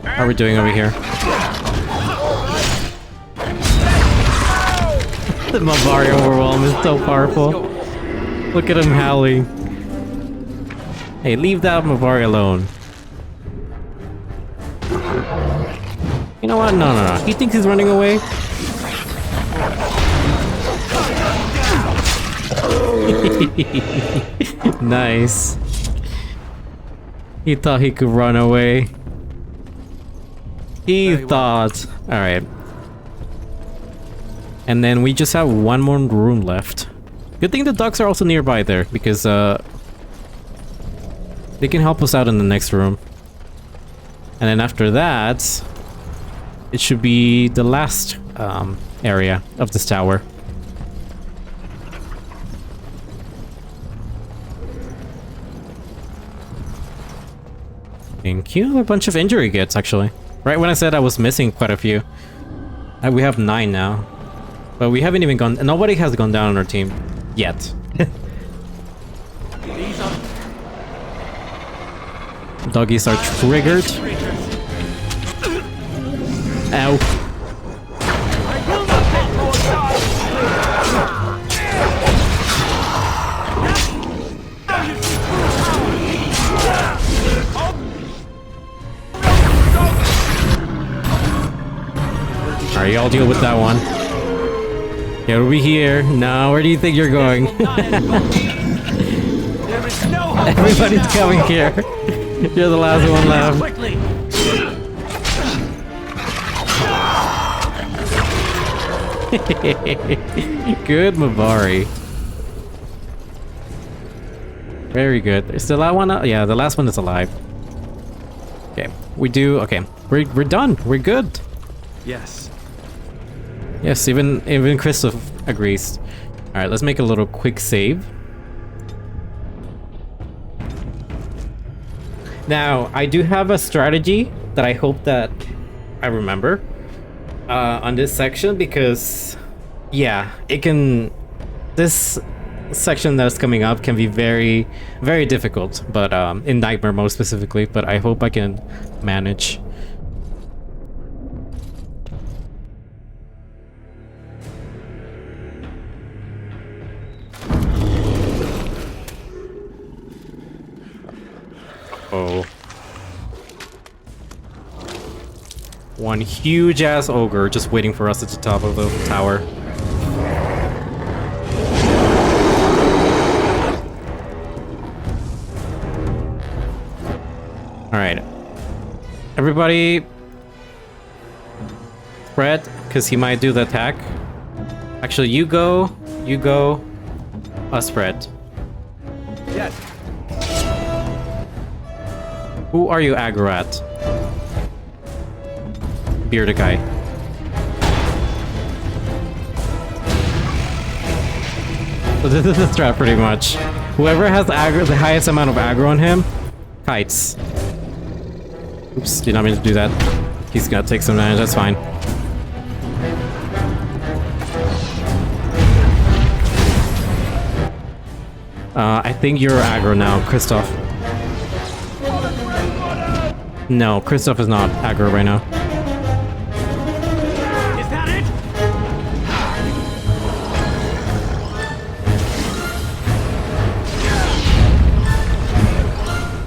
How are we doing over here? The Mavari overwhelm is so powerful. Look at him howling. Hey, leave that Mavari alone. You know what? No. He thinks he's running away. Nice. He thought he could run away. He thought. Alright. And then we just have one more room left. Good thing the dogs are also nearby there, because they can help us out in the next room. And then after that, it should be the last area of this tower. Thank you. A bunch of injury kits, actually. Right when I said I was missing quite a few. We have 9 now. But we haven't even gone... Nobody has gone down on our team. Yet. Doggies are triggered. Ow. Alright, y'all deal with that one. Get over here. Now, where do you think you're going? There is no hope. Everybody's coming here. You're the last one left. Quickly. Good, Mavari. Very good. Is the last one? Yeah, the last one is alive. Okay, we do. Okay, we're done. We're good. Yes. Yes, even Cristoff agrees. All right, let's make a little quick save. Now, I do have a strategy that I hope that I remember on this section because, yeah, it can. This section that's coming up can be very, very difficult, but in Nightmare mode specifically. But I hope I can manage. Oh. One huge ass ogre just waiting for us at the top of the tower. Alright. Everybody spread, because he might do the attack. Actually, you go, spread. Yes. Who are you aggro at? Bearded guy. So this is the strat pretty much. Whoever has aggro, the highest amount of aggro on him, kites. Oops, did not mean to do that. He's gonna take some damage, that's fine. I think you're aggro now, Cristoff. No, Cristoff is not aggro right now. Is that it?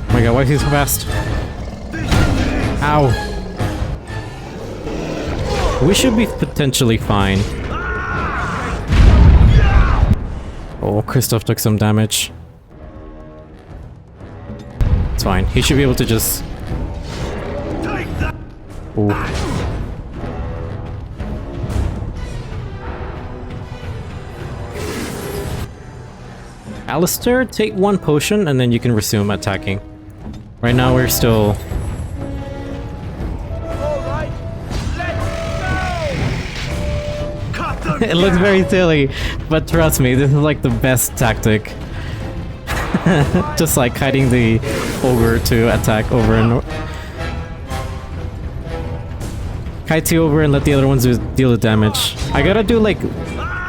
Oh my god, why is he so fast? Ow. We should be potentially fine. Oh, Cristoff took some damage. It's fine. He should be able to just... Ooh. Alistair, take one potion and then you can resume attacking. Right now we're still... It looks very silly, but trust me, this is like the best tactic. Just like hiding the ogre to attack over and... Kite you over and let the other ones deal the damage. I gotta do like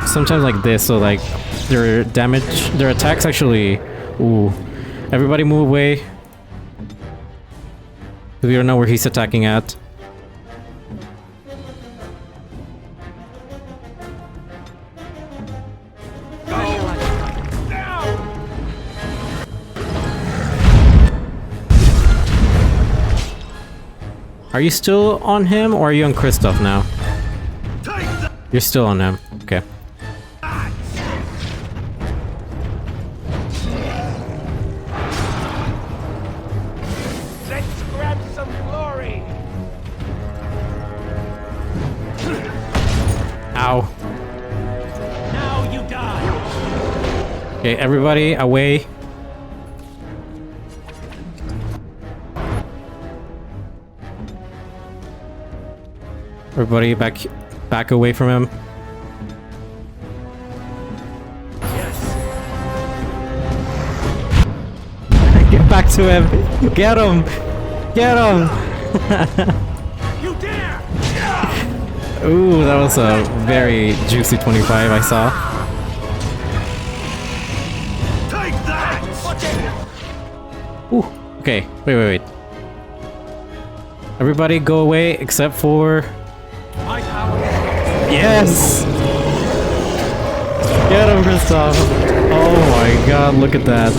sometimes like this, so like their damage, their attacks actually. Ooh, everybody move away. We don't know where he's attacking at. Are you still on him, or are you on Cristoff now? You're still on him. Okay. Let's grab some glory. Ow. Now you die. Okay, everybody away. Everybody back away from him. Yes. Get back to him. Get him. Get him. You dare. Ooh, that was a very juicy 25 I saw. Take that. Watch it. Ooh. Okay. Wait. Everybody go away except for... My power. Yes! Get him, Cristoff! Oh my god, look at that.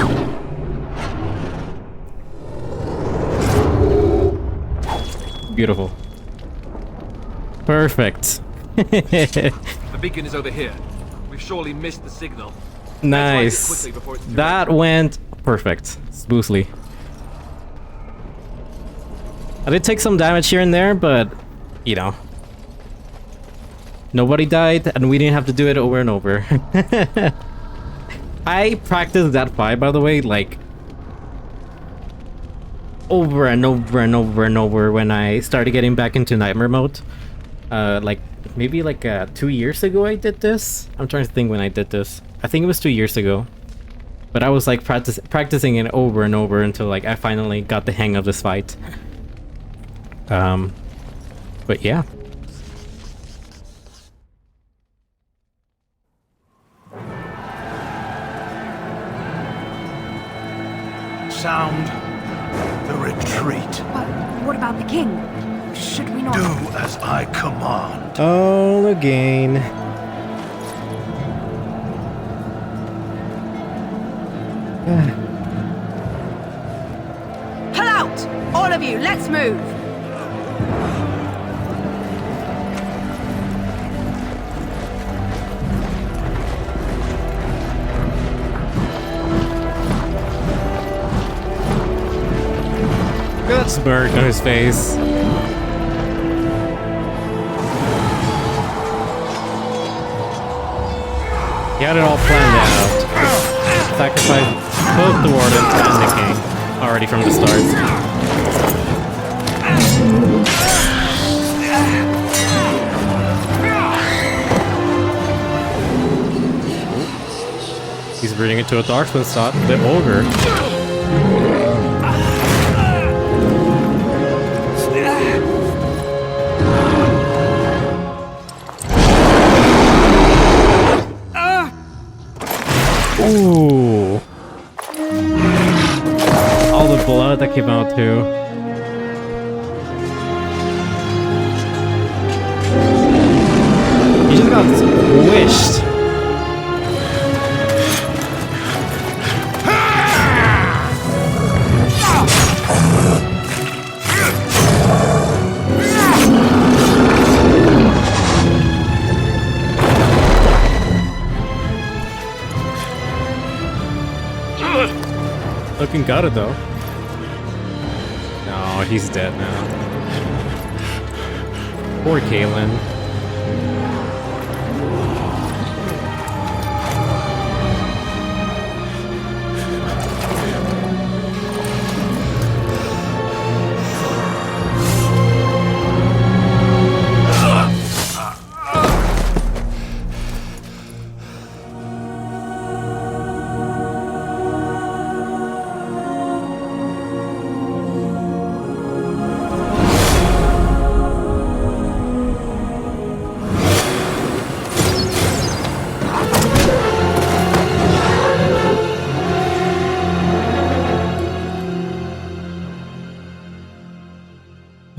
Beautiful. Perfect. The beacon is over here. We've surely missed the signal. Nice. Quickly before it's too That went perfect, smoothly. I did take some damage here and there, but you know, nobody died, and we didn't have to do it over and over. I practiced that fight, by the way, like over and over and over and over when I started getting back into nightmare mode. Like maybe like 2 years ago I did this. I'm trying to think when I did this. I think it was 2 years ago. But I was like practicing it over and over until like I finally got the hang of this fight. But yeah. Sound the retreat. But what about the king? Should we not... Do as I command. All again. Pull out! All of you, let's move! Look at that smirk on his face. He had it all planned out. Sacrifice both the Wardens and the King already from the start. He's bringing it to a Darksman slot, the Ogre. Ooh. All the blood that came out too. He just got squished. Looking gutted though. No, he's dead now. Poor Kalen.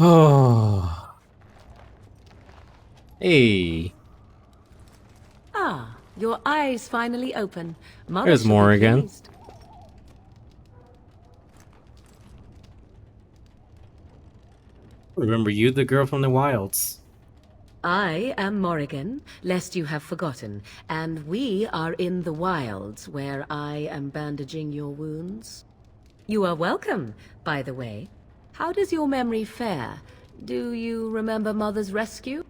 Oh. Hey. Ah, your eyes finally open. Mother There's should more be again. pleased. Remember you, the girl from the wilds. I am Morrigan, lest you have forgotten, and we are in the wilds, where I am bandaging your wounds. You are welcome, by the way. How does your memory fare? Do you remember Mother's rescue?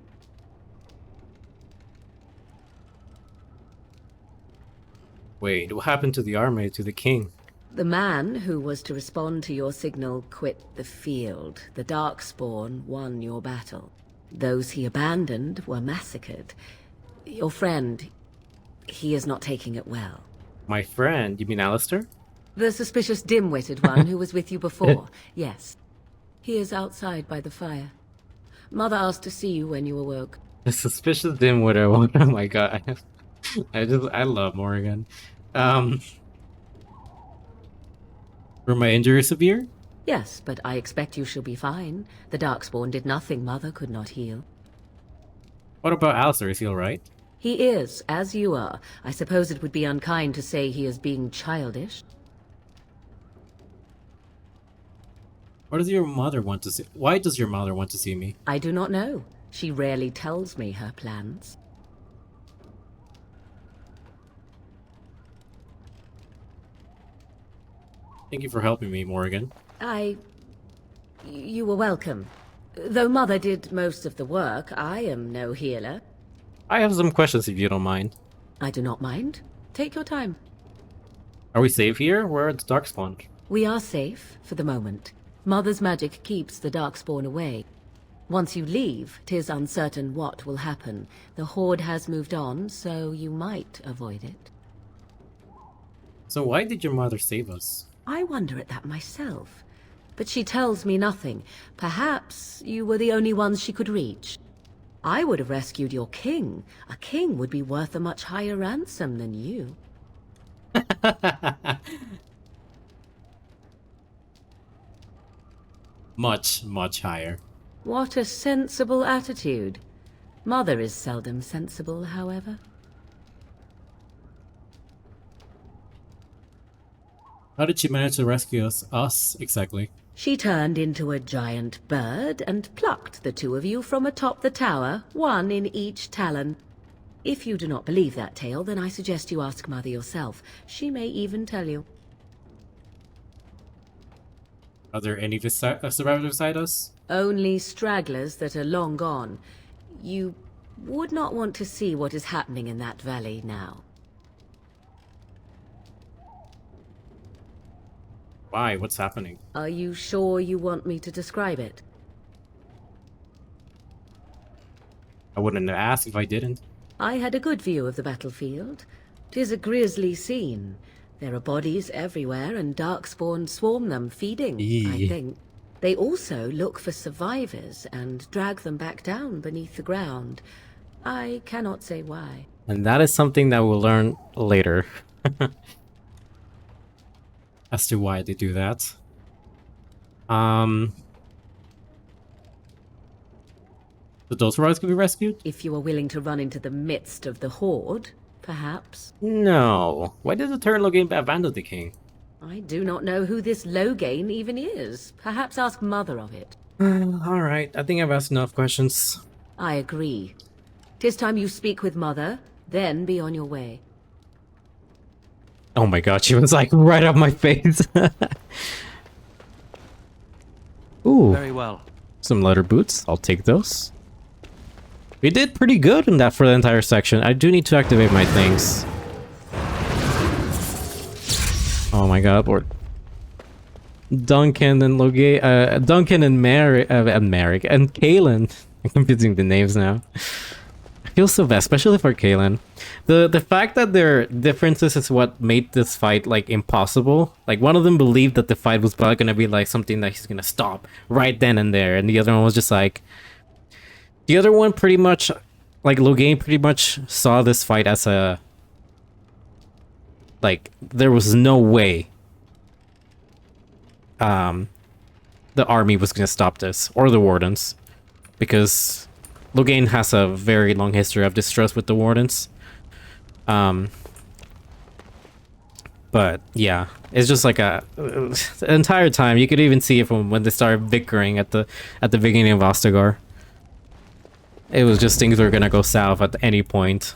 Wait, what happened to the army, to the king? The man who was to respond to your signal quit the field. The Darkspawn won your battle. Those he abandoned were massacred. Your friend, he is not taking it well. My friend? You mean Alistair? The suspicious dim-witted one who was with you before, yes. He is outside by the fire. Mother asked to see you when you awoke. The suspicious dimwit. Oh my god. I love Morrigan. Were my injuries severe? Yes, but I expect you shall be fine. The Darkspawn did nothing Mother could not heal. What about Alistair? Is he alright? He is, as you are. I suppose it would be unkind to say he is being childish. Why does your mother want to see? Why does your mother want to see me? I do not know. She rarely tells me her plans. Thank you for helping me, Morrigan. You were welcome. Though Mother did most of the work, I am no healer. I have some questions if you don't mind. I do not mind. Take your time. Are we safe here? We're at the Darkspawn. We are safe, for the moment. Mother's magic keeps the Darkspawn away. Once you leave, 'tis uncertain what will happen. The Horde has moved on, so you might avoid it. So why did your mother save us? I wonder at that myself. But she tells me nothing. Perhaps you were the only ones she could reach. I would have rescued your king. A king would be worth a much higher ransom than you. Much, much higher. What a sensible attitude. Mother is seldom sensible, however. How did she manage to rescue us exactly? She turned into a giant bird and plucked the two of you from atop the tower, one in each talon. If you do not believe that tale, then I suggest you ask Mother yourself. She may even tell you. Are there any survivors beside us? Only stragglers that are long gone. You would not want to see what is happening in that valley now. Why? What's happening? Are you sure you want me to describe it? I wouldn't have asked if I didn't. I had a good view of the battlefield. 'Tis a grisly scene. There are bodies everywhere, and Darkspawn swarm them, feeding, I think. They also look for survivors and drag them back down beneath the ground. I cannot say why. And that is something that we'll learn later. As to why they do that. So those robots can be rescued? If you are willing to run into the midst of the Horde, perhaps. No. Why did the Terran Loghain abandon the king? I do not know who this Loghain even is. Perhaps ask Mother of it. Alright, I think I've asked enough questions. I agree. 'Tis time you speak with Mother, then be on your way. Oh my god, she was like right up my face. Ooh. Very well. Some leather boots. I'll take those. We did pretty good in that for the entire section. I do need to activate my things. Oh my god, Lord. Duncan and Loghain, Duncan and Merrick and Kaelin. I'm confusing the names now. I feel so bad, especially for Kaelin. The fact that their differences is what made this fight like impossible. Like one of them believed that the fight was gonna be like something that he's gonna stop right then and there, and the other one was just like. The other one pretty much, like Loghain pretty much saw this fight as a. Like there was no way. The army was gonna stop this, or the Wardens, because Loghain has a very long history of distrust with the Wardens. But yeah, it's just like the entire time you could even see it from when they started bickering at the beginning of Ostagar. It was just things were gonna go south at any point.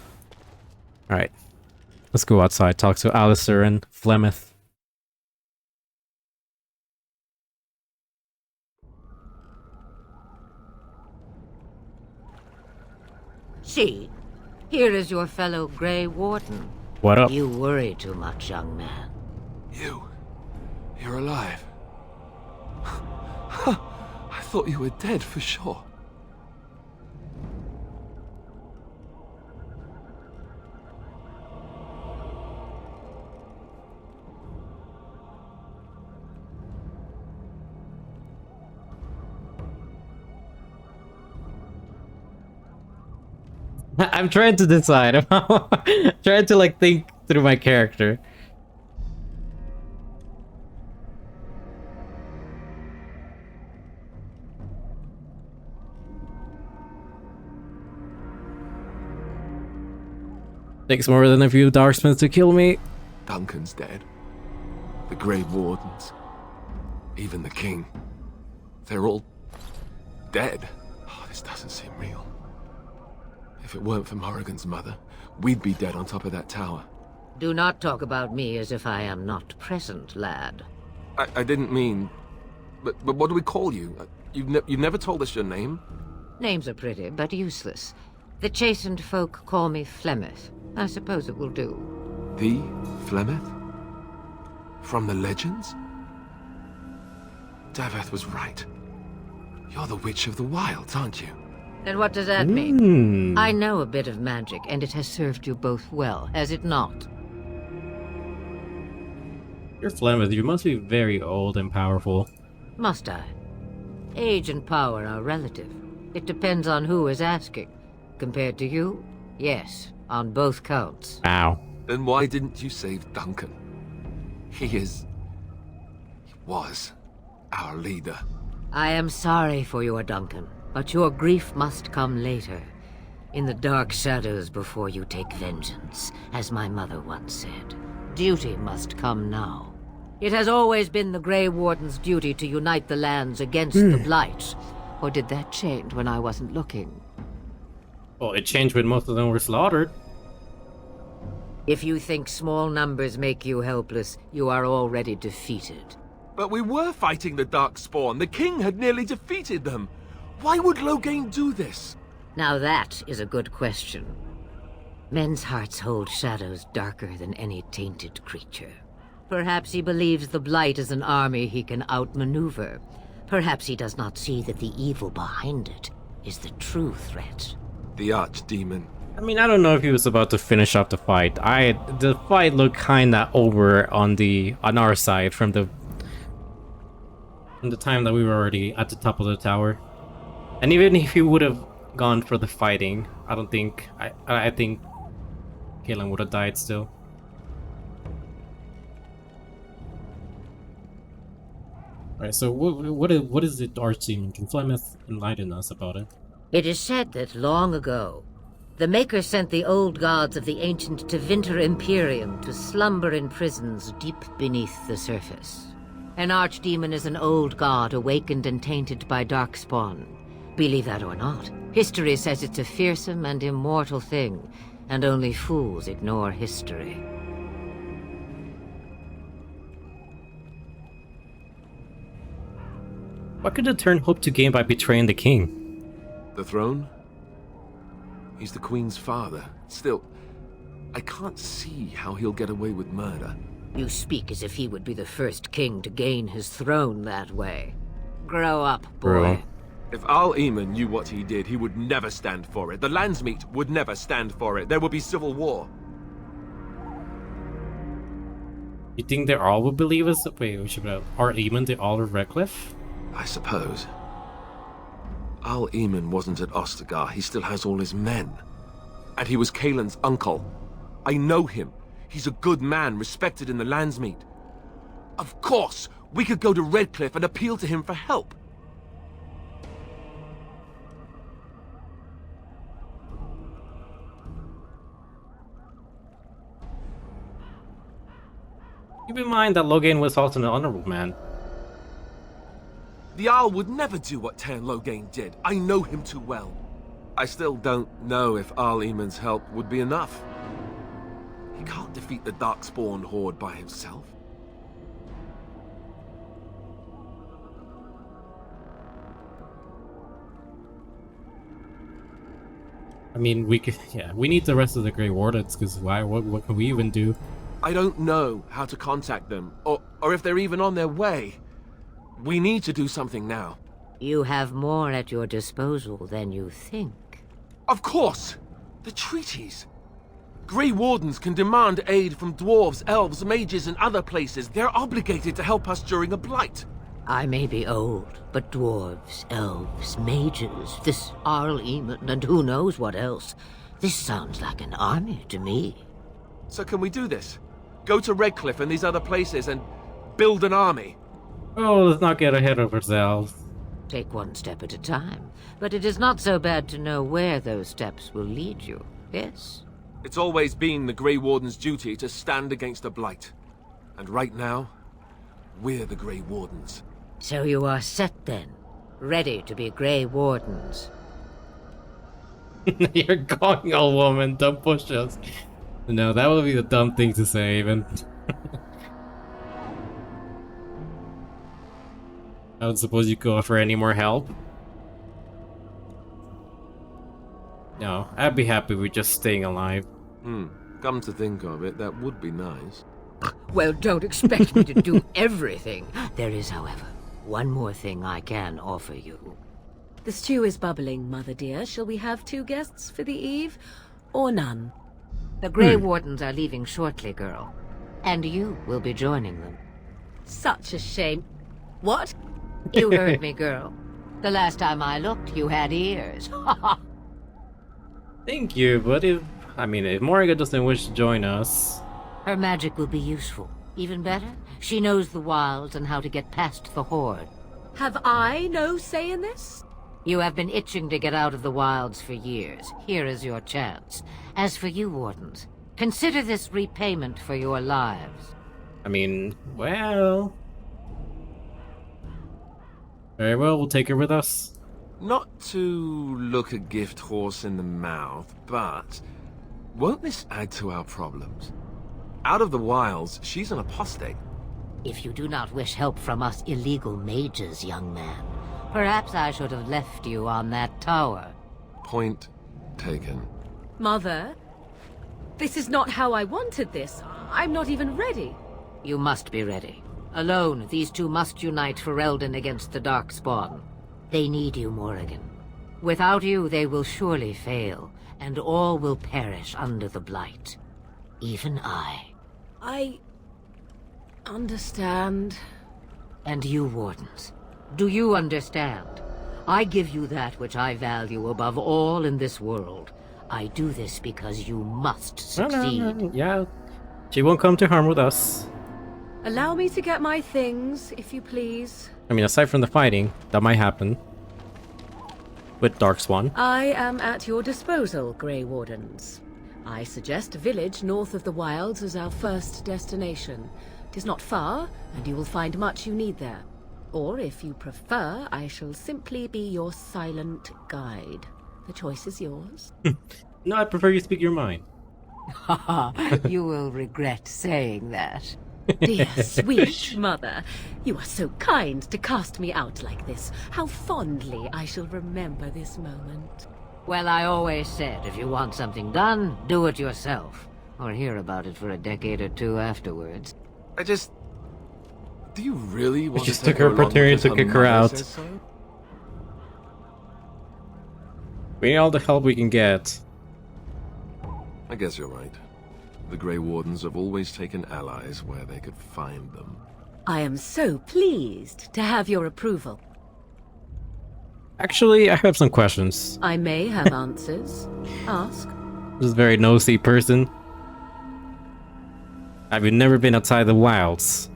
All right, let's go outside, talk to Alistair and Flemeth. See, here is your fellow Grey Warden. What up? You worry too much, young man. You're alive. I thought you were dead for sure. I'm trying to decide. I'm trying to like think through my character. Takes more than a few Darksmans to kill me. Duncan's dead. The Grey Wardens. Even the King. They're all dead. Oh, this doesn't seem real. If it weren't for Morrigan's mother, we'd be dead on top of that tower. Do not talk about me as if I am not present, lad. I didn't mean... But what do we call you? You've never told us your name? Names are pretty, but useless. The chastened folk call me Flemeth. I suppose it will do. The Flemeth? From the legends? Daveth was right. You're the Witch of the Wilds, aren't you? And what does that mean? I know a bit of magic, and it has served you both well, has it not? You're Flemeth, you must be very old and powerful. Must I? Age and power are relative. It depends on who is asking. Compared to you? Yes, on both counts. Wow. Then why didn't you save Duncan? He was our leader. I am sorry for your Duncan, but your grief must come later. In the dark shadows before you take vengeance, as my mother once said. Duty must come now. It has always been the Grey Warden's duty to unite the lands against the Blight. Or did that change when I wasn't looking? Well, it changed when most of them were slaughtered. If you think small numbers make you helpless, you are already defeated. But we were fighting the Darkspawn. The king had nearly defeated them. Why would Loghain do this? Now that is a good question. Men's hearts hold shadows darker than any tainted creature. Perhaps he believes the Blight is an army he can outmaneuver. Perhaps he does not see that the evil behind it is the true threat. The Archdemon. I mean, I don't know if he was about to finish up the fight. The fight looked kinda over on our side from the time that we were already at the top of the tower. And even if he would have gone for the fighting, I don't think I think Caitlin would have died still. Alright, so what is the Archdemon? Can Flemeth enlighten us about it? It is said that long ago, the Maker sent the old gods of the ancient Tevinter Imperium to slumber in prisons deep beneath the surface. An archdemon is an old god awakened and tainted by darkspawn. Believe that or not, history says it's a fearsome and immortal thing, and only fools ignore history. What could the Turn hope to gain by betraying the king? The throne? He's the Queen's father. Still, I can't see how he'll get away with murder. You speak as if he would be the first king to gain his throne that way. Grow up, boy. Bro. If Al-Eamon knew what he did, he would never stand for it. The Landsmeet would never stand for it. There would be civil war. You think they all would believe us? Wait, we should are Eamon the all of Redcliffe? I suppose. Al-Eamon wasn't at Ostagar. He still has all his men. And he was Cailin's uncle. I know him. He's a good man, respected in the Landsmeet. Of course, we could go to Redcliffe and appeal to him for help. Keep in mind that Loghain was also an honorable man. The Jarl would never do what Tairn Loghain did. I know him too well. I still don't know if Al-Eamon's help would be enough. He can't defeat the Darkspawn horde by himself. I mean, we need the rest of the Grey Wardens, because why? What can we even do? I don't know how to contact them, or if they're even on their way. We need to do something now. You have more at your disposal than you think. Of course! The treaties! Grey Wardens can demand aid from dwarves, elves, mages, and other places. They're obligated to help us during a blight. I may be old, but dwarves, elves, mages, this Al-Eamon, and who knows what else. This sounds like an army to me. So can we do this? Go to Redcliffe and these other places and build an army? Oh, let's not get ahead of ourselves. Take one step at a time, but it is not so bad to know where those steps will lead you, yes? It's always been the Grey Warden's duty to stand against the Blight. And right now, we're the Grey Wardens. So you are set then, ready to be Grey Wardens. You're going, old woman, don't push us. No, that would be the dumb thing to say, even. I don't suppose you could offer any more help? No, I'd be happy with just staying alive. Come to think of it, that would be nice. Well, don't expect me to do everything. There is, however, one more thing I can offer you. The stew is bubbling, Mother dear. Shall we have 2 guests for the eve, or none? The Grey Wardens are leaving shortly, girl. And you will be joining them. Such a shame. What? You heard me, girl. The last time I looked, you had ears. Thank you, but if Morrigan doesn't wish to join us... Her magic will be useful. Even better, she knows the wilds and how to get past the Horde. Have I no say in this? You have been itching to get out of the wilds for years. Here is your chance. As for you, Wardens, consider this repayment for your lives. Well... Very well, we'll take her with us. Not to look a gift horse in the mouth, but won't this add to our problems? Out of the wilds, she's an apostate. If you do not wish help from us illegal mages, young man, perhaps I should have left you on that tower. Point taken. Mother, this is not how I wanted this. I'm not even ready. You must be ready. Alone, these 2 must unite Ferelden against the Darkspawn. They need you, Morrigan. Without you, they will surely fail, and all will perish under the Blight. Even I. I... understand. And you, Wardens, do you understand? I give you that which I value above all in this world. I do this because you must succeed. No. Yeah, she won't come to harm with us. Allow me to get my things, if you please. Aside from the fighting, that might happen. With Darkspawn. I am at your disposal, Grey Wardens. I suggest a village north of the wilds as our first destination. It is not far, and you will find much you need there. Or, if you prefer, I shall simply be your silent guide. The choice is yours. No, I prefer you speak your mind. You will regret saying that. Dear, sweet mother, you are so kind to cast me out like this. How fondly I shall remember this moment. Well, I always said, if you want something done, do it yourself. Or hear about it for a decade or 2 afterwards. Do you really want We just to took her opportunity to kick her out. We need all the help we can get. I guess you're right. The Grey Wardens have always taken allies where they could find them. I am so pleased to have your approval. Actually, I have some questions. I may have answers. Ask. This is a very nosy person. Have you never been outside the wilds?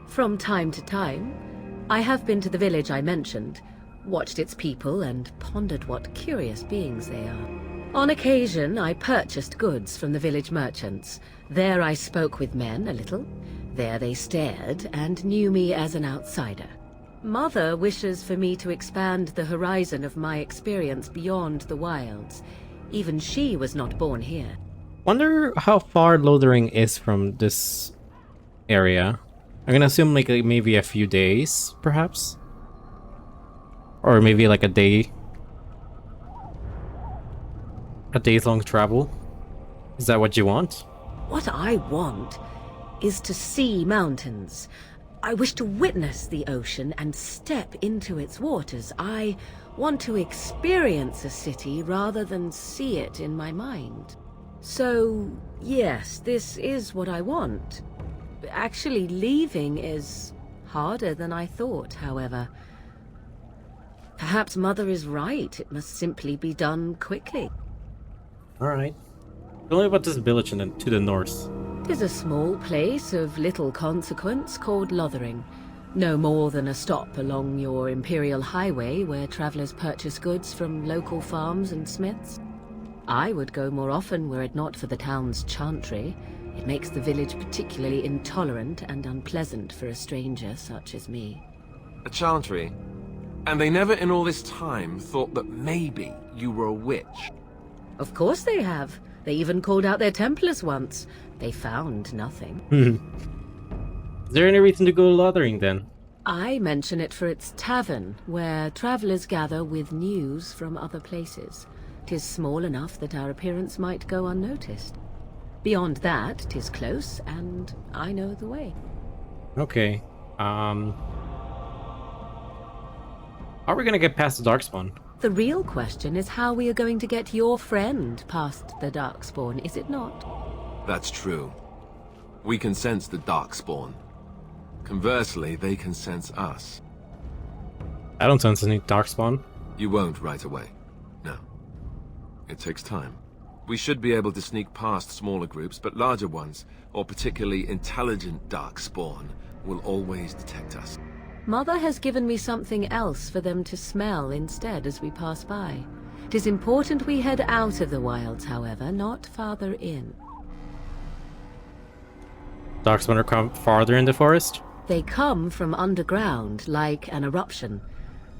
From time to time, I have been to the village I mentioned, watched its people, and pondered what curious beings they are. On occasion, I purchased goods from the village merchants. There I spoke with men a little. There they stared and knew me as an outsider. Mother wishes for me to expand the horizon of my experience beyond the wilds. Even she was not born here. Wonder how far Lothering is from this area. I'm gonna assume like maybe a few days, perhaps? Or maybe like a day. A days-long travel? Is that what you want? What I want is to see mountains. I wish to witness the ocean and step into its waters. I want to experience a city rather than see it in my mind. So, yes, this is what I want. Actually, leaving is harder than I thought, however. Perhaps Mother is right. It must simply be done quickly. Alright. Tell me about this village to the north. It is a small place of little consequence called Lothering. No more than a stop along your Imperial Highway where travelers purchase goods from local farms and smiths. I would go more often were it not for the town's chantry. It makes the village particularly intolerant and unpleasant for a stranger such as me. A chantry? And they never in all this time thought that maybe you were a witch? Of course they have. They even called out their Templars once. They found nothing. Is there any reason to go Lothering then? I mention it for its tavern, where travellers gather with news from other places. 'Tis small enough that our appearance might go unnoticed. Beyond that, 'tis close, and I know the way. Okay. How are we gonna get past the Darkspawn? The real question is how we are going to get your friend past the Darkspawn, is it not? That's true. We can sense the Darkspawn. Conversely, they can sense us. I don't sense any Darkspawn. You won't right away. No. It takes time. We should be able to sneak past smaller groups, but larger ones, or particularly intelligent Darkspawn, will always detect us. Mother has given me something else for them to smell instead as we pass by. 'Tis important we head out of the wilds, however, not farther in. Darkspawn are come farther in the forest? They come from underground, like an eruption.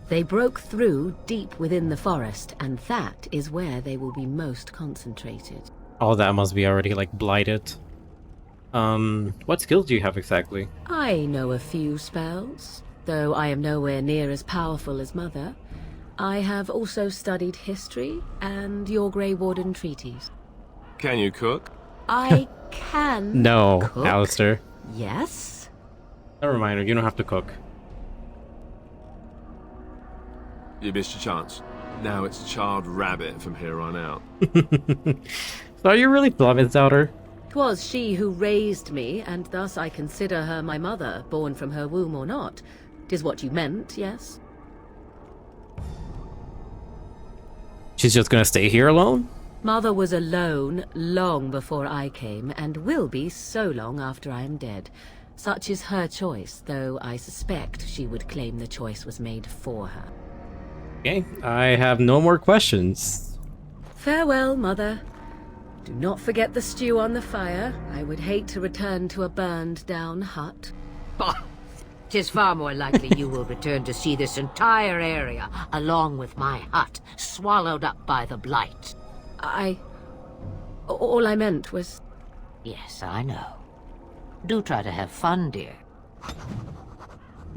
They broke through deep within the forest, and that is where they will be most concentrated. Oh, that must be already, like, blighted. What skills do you have exactly? I know a few spells, though I am nowhere near as powerful as Mother. I have also studied history and your Grey Warden treaties. Can you cook? I can No, cook. Alistair. Yes? Never mind, you don't have to cook. You missed your chance. Now it's charred rabbit from here on out. So are you really Flemeth's daughter? 'Twas she who raised me, and thus I consider her my mother, born from her womb or not. 'Tis what you meant, yes? She's just gonna stay here alone? Mother was alone long before I came, and will be so long after I am dead. Such is her choice, though I suspect she would claim the choice was made for her. Okay, I have no more questions. Farewell, Mother. Do not forget the stew on the fire. I would hate to return to a burned-down hut. Bah! 'Tis far more likely you will return to see this entire area, along with my hut, swallowed up by the blight. All I meant was... Yes, I know. Do try to have fun, dear.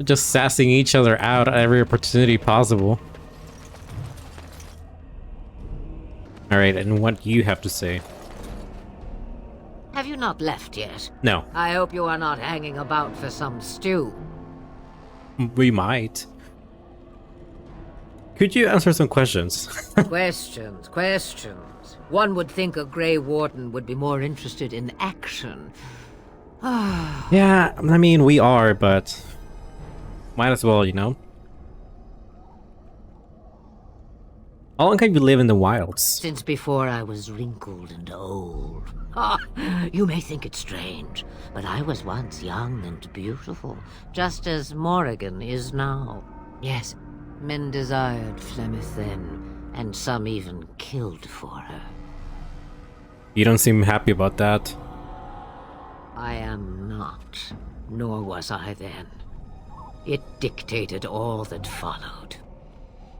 Just sassing each other out at every opportunity possible. Alright, and what do you have to say? Have you not left yet? No. I hope you are not hanging about for some stew. We might. Could you answer some questions? Questions. One would think a Grey Warden would be more interested in action. Yeah, I mean, we are, but... might as well, you know? How long have you lived in the wilds? Since before I was wrinkled and old. You may think it strange, but I was once young and beautiful, just as Morrigan is now. Yes, men desired Flemeth then, and some even killed for her. You don't seem happy about that. I am not, nor was I then. It dictated all that followed.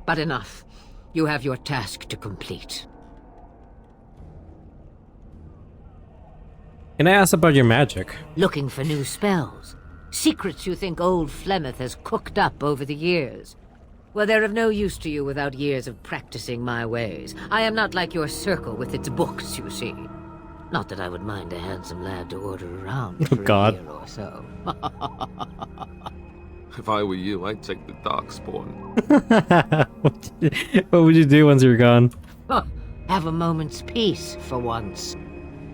But enough. You have your task to complete. Can I ask about your magic? Looking for new spells. Secrets you think old Flemeth has cooked up over the years. Well, they're of no use to you without years of practicing my ways. I am not like your circle with its books, you see. Not that I would mind a handsome lad to order around for a year or so. If I were you, I'd take the Darkspawn. What would you do once you're gone? Have a moment's peace for once.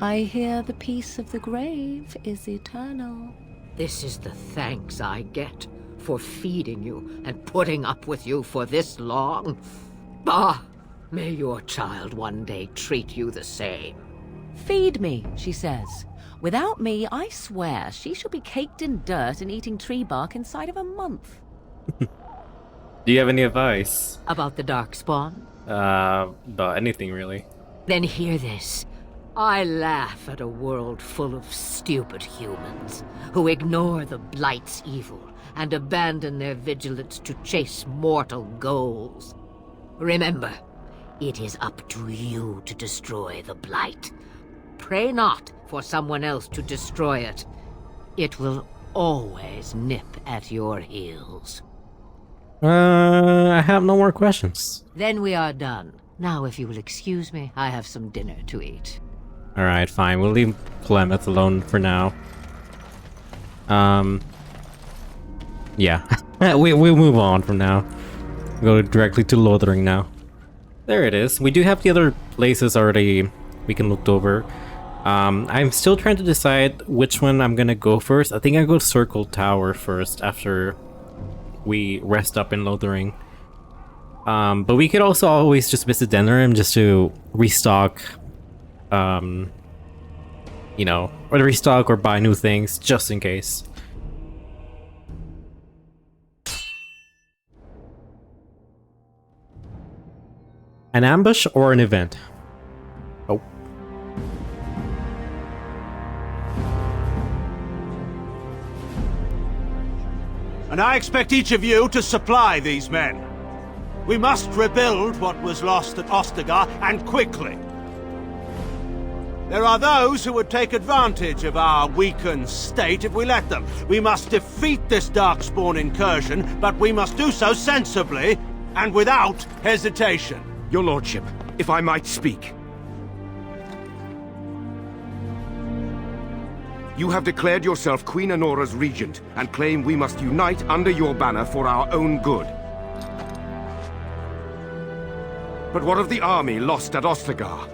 I hear the peace of the grave is eternal. This is the thanks I get for feeding you and putting up with you for this long. Bah! May your child one day treat you the same. Feed me, she says. Without me, I swear, she shall be caked in dirt and eating tree bark inside of a month. Do you have any advice? About the Darkspawn? About anything, really. Then hear this. I laugh at a world full of stupid humans who ignore the Blight's evil and abandon their vigilance to chase mortal goals. Remember, it is up to you to destroy the Blight. Pray not for someone else to destroy it. It will always nip at your heels. I have no more questions. Then we are done. Now, if you will excuse me, I have some dinner to eat. Alright, fine. We'll leave Plymouth alone for now. Yeah. we'll move on from now. Go directly to Lothering now. There it is. We do have the other places already we can look over. I'm still trying to decide which one I'm gonna go first. I think I'll go Circle Tower first after we rest up in Lothering. But we could also always just visit Denerim just to restock, you know, or to restock or buy new things just in case. An ambush or an event? Oh. And I expect each of you to supply these men. We must rebuild what was lost at Ostagar, and quickly. There are those who would take advantage of our weakened state if we let them. We must defeat this Darkspawn incursion, but we must do so sensibly and without hesitation. Your Lordship, if I might speak. You have declared yourself Queen Honora's regent, and claim we must unite under your banner for our own good. But what of the army lost at Ostagar?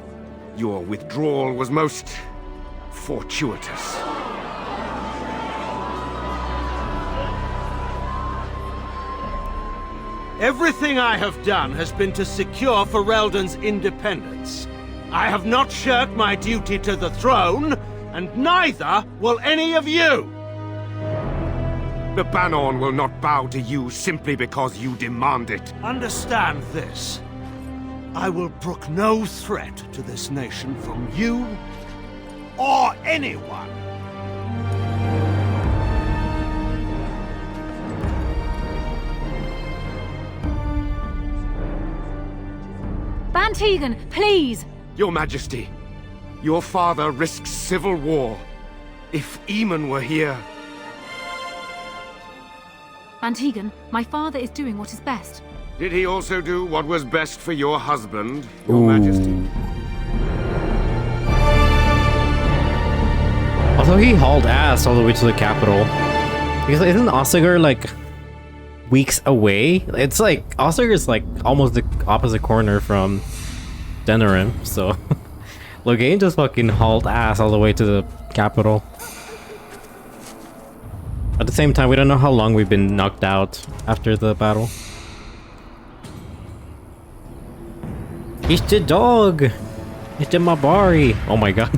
Your withdrawal was most fortuitous. Everything I have done has been to secure Ferelden's independence. I have not shirked my duty to the throne, and neither will any of you! The Banon will not bow to you simply because you demand it. Understand this. I will brook no threat to this nation from you or anyone. Bantegan, please! Your Majesty, your father risks civil war. If Eamon were here... Bantegan, my father is doing what is best. Did he also do what was best for your husband, Your Majesty? Although he hauled ass all the way to the capital. Because isn't Ostagar like weeks away? It's like Ostagar is like almost the opposite corner from Denerim, so Loghain just fucking hauled ass all the way to the capital. At the same time, we don't know how long we've been knocked out after the battle. It's the dog! It's the Mabari! Oh my god.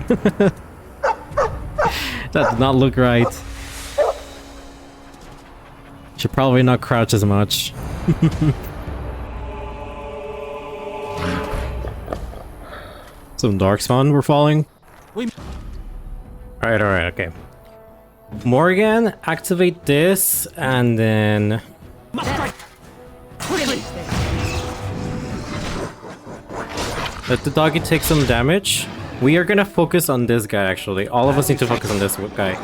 That did not look right. Should probably not crouch as much. Some Darkspawn were falling. Alright, okay. Morgan, activate this, and then... Let the doggy take some damage. We are gonna focus on this guy, actually. All of us need to focus on this guy.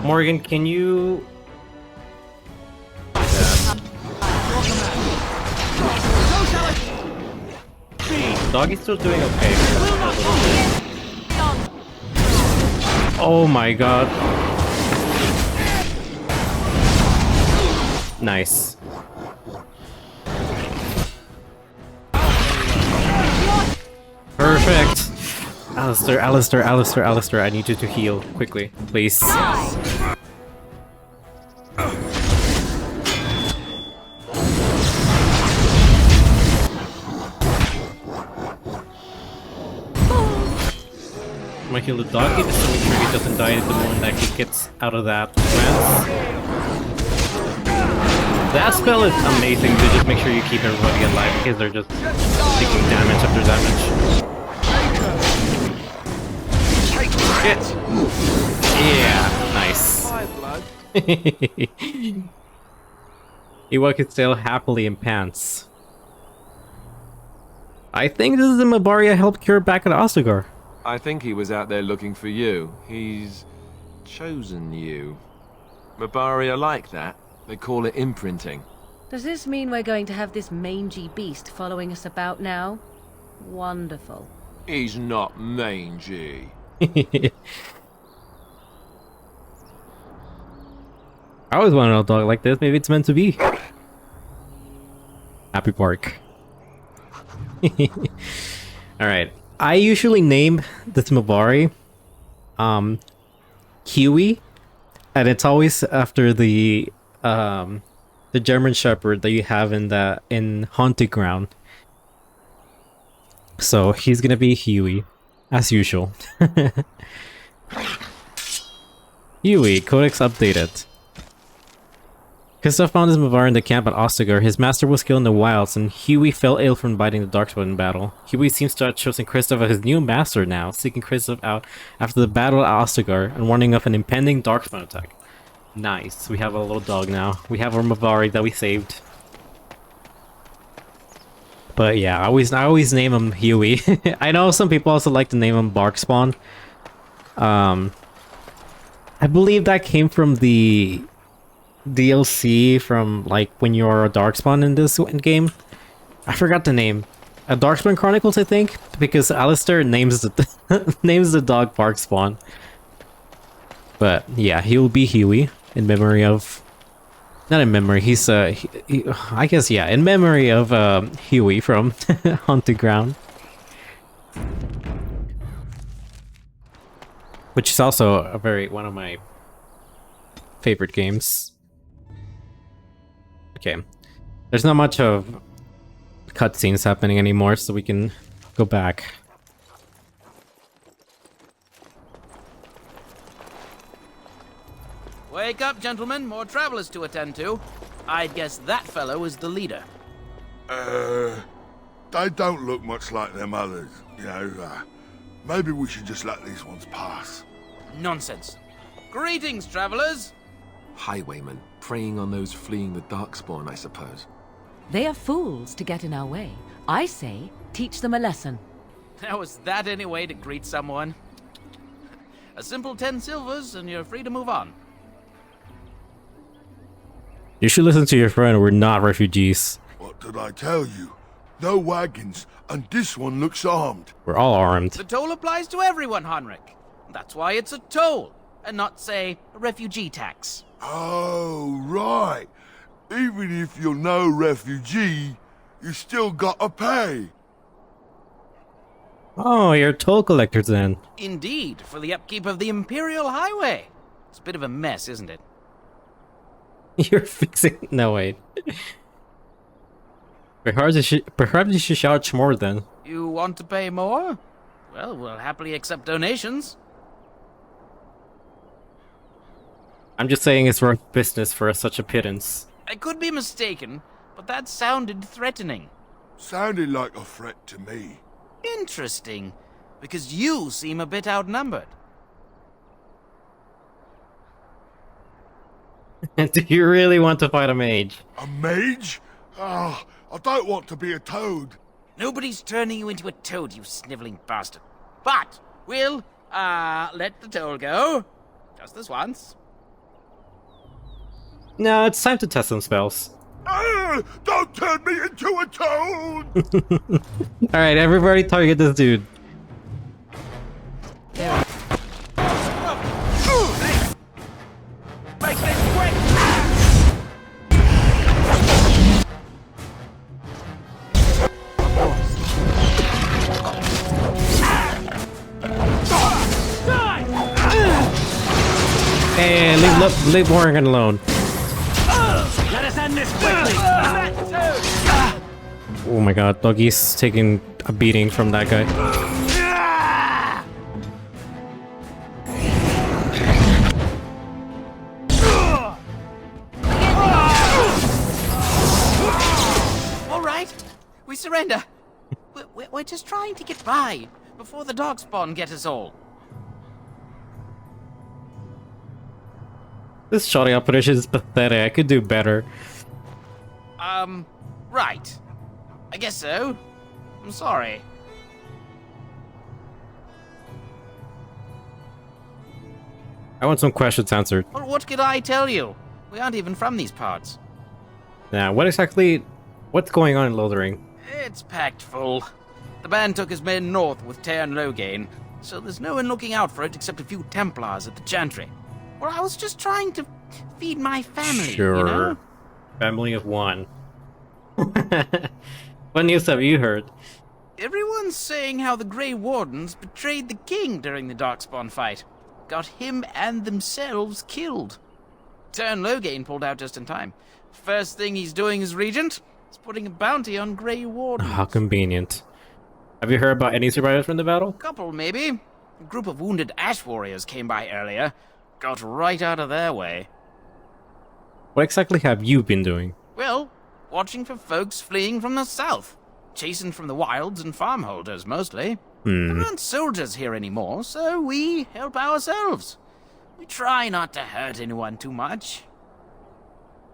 Morgan, can you... Doggy's still doing okay. Oh my god. Nice. Perfect. Alistair, I need you to heal quickly, please. I'm gonna heal the doggy just to make sure he doesn't die the moment that he gets out of that trance. That spell is amazing to just make sure you keep everybody alive because they're just taking damage after damage. Shit! Yeah, nice. Fire blood. Ewok is still happily in pants. I think this is the Mabari I helped cure back at Ostagar. I think he was out there looking for you. He's chosen you. Mabari are like that. They call it imprinting. Does this mean we're going to have this mangy beast following us about now? Wonderful. He's not mangy. I always wanted a dog like this. Maybe it's meant to be. Happy Park. Alright. I usually name this Mabari Huey. And it's always after the German Shepherd that you have in Haunted Ground. So he's gonna be Huey, as usual. Huey, Codex updated. Cristoff found his Mavar in the camp at Ostagar. His master was killed in the wilds, and Huey fell ill from biting the Darkspawn in battle. Huey seems to have chosen Cristoff as his new master now, seeking Cristoff out after the battle at Ostagar and warning of an impending Darkspawn attack. Nice, we have a little dog now. We have our Mavari that we saved. But yeah, I always name him Huey. I know some people also like to name him Barkspawn. I believe that came from the DLC from like when you're a Darkspawn in this game. I forgot the name. Darkspawn Chronicles, I think, because Alistair names the names the dog Barkspawn. But yeah, he will be Huey in memory of. Not in memory. He's I guess yeah, in memory of Huey from Haunted Ground, which is also one of my favorite games. Okay, there's not much of cutscenes happening anymore, so we can go back. Wake up, gentlemen. More travelers to attend to. I'd guess that fellow is the leader. They don't look much like them others, you know. Maybe we should just let these ones pass. Nonsense. Greetings, travelers. Highwaymen, preying on those fleeing the Darkspawn, I suppose. They are fools to get in our way. I say, teach them a lesson. How is that any way to greet someone? A simple 10 silvers and you're free to move on. You should listen to your friend. We're not refugees. What did I tell you? No wagons, and this one looks armed. We're all armed. The toll applies to everyone, Henrik. That's why it's a toll, and not, say, a refugee tax. Oh, right. Even if you're no refugee, you still gotta pay. Oh, you're toll collectors then. Indeed, for the upkeep of the Imperial Highway. It's a bit of a mess, isn't it? You're fixing... No, wait. Perhaps you should charge more then. You want to pay more? Well, we'll happily accept donations. I'm just saying it's worth business for such a pittance. I could be mistaken, but that sounded threatening. Sounded like a threat to me. Interesting, because you seem a bit outnumbered. Do you really want to fight a mage? A mage? Ah, I don't want to be a toad. Nobody's turning you into a toad, you sniveling bastard. But we'll, let the toll go. Just this once. No, it's time to test some spells. Don't turn me into a toad! Alright, everybody target this dude. Make this quick! Hey, leave Morgan alone. Let us end this quickly! Oh my god, Doggy's taking a beating from that guy. Alright, we surrender. We're just trying to get by before the Darkspawn get us all. This shoddy operation is pathetic. I could do better. Right. I guess so. I'm sorry. I want some questions answered. Well, what could I tell you? We aren't even from these parts. Now, what's going on in Lothering? It's packed full. The band took his men north with Teyrn Loghain, so there's no one looking out for it except a few Templars at the Chantry. Well, I was just trying to feed my family, Sure. you know? Family of one. What news have you heard? Everyone's saying how the Grey Wardens betrayed the king during the Darkspawn fight. Got him and themselves killed. Teyrn Loghain pulled out just in time. First thing he's doing as regent is putting a bounty on Grey Warden. How convenient. Have you heard about any survivors from the battle? Couple, maybe. A group of wounded ash warriors came by earlier. Got right out of their way. What exactly have you been doing? Well, watching for folks fleeing from the south. Chasing from the wilds and farmholders, mostly. There aren't soldiers here anymore, so we help ourselves. We try not to hurt anyone too much.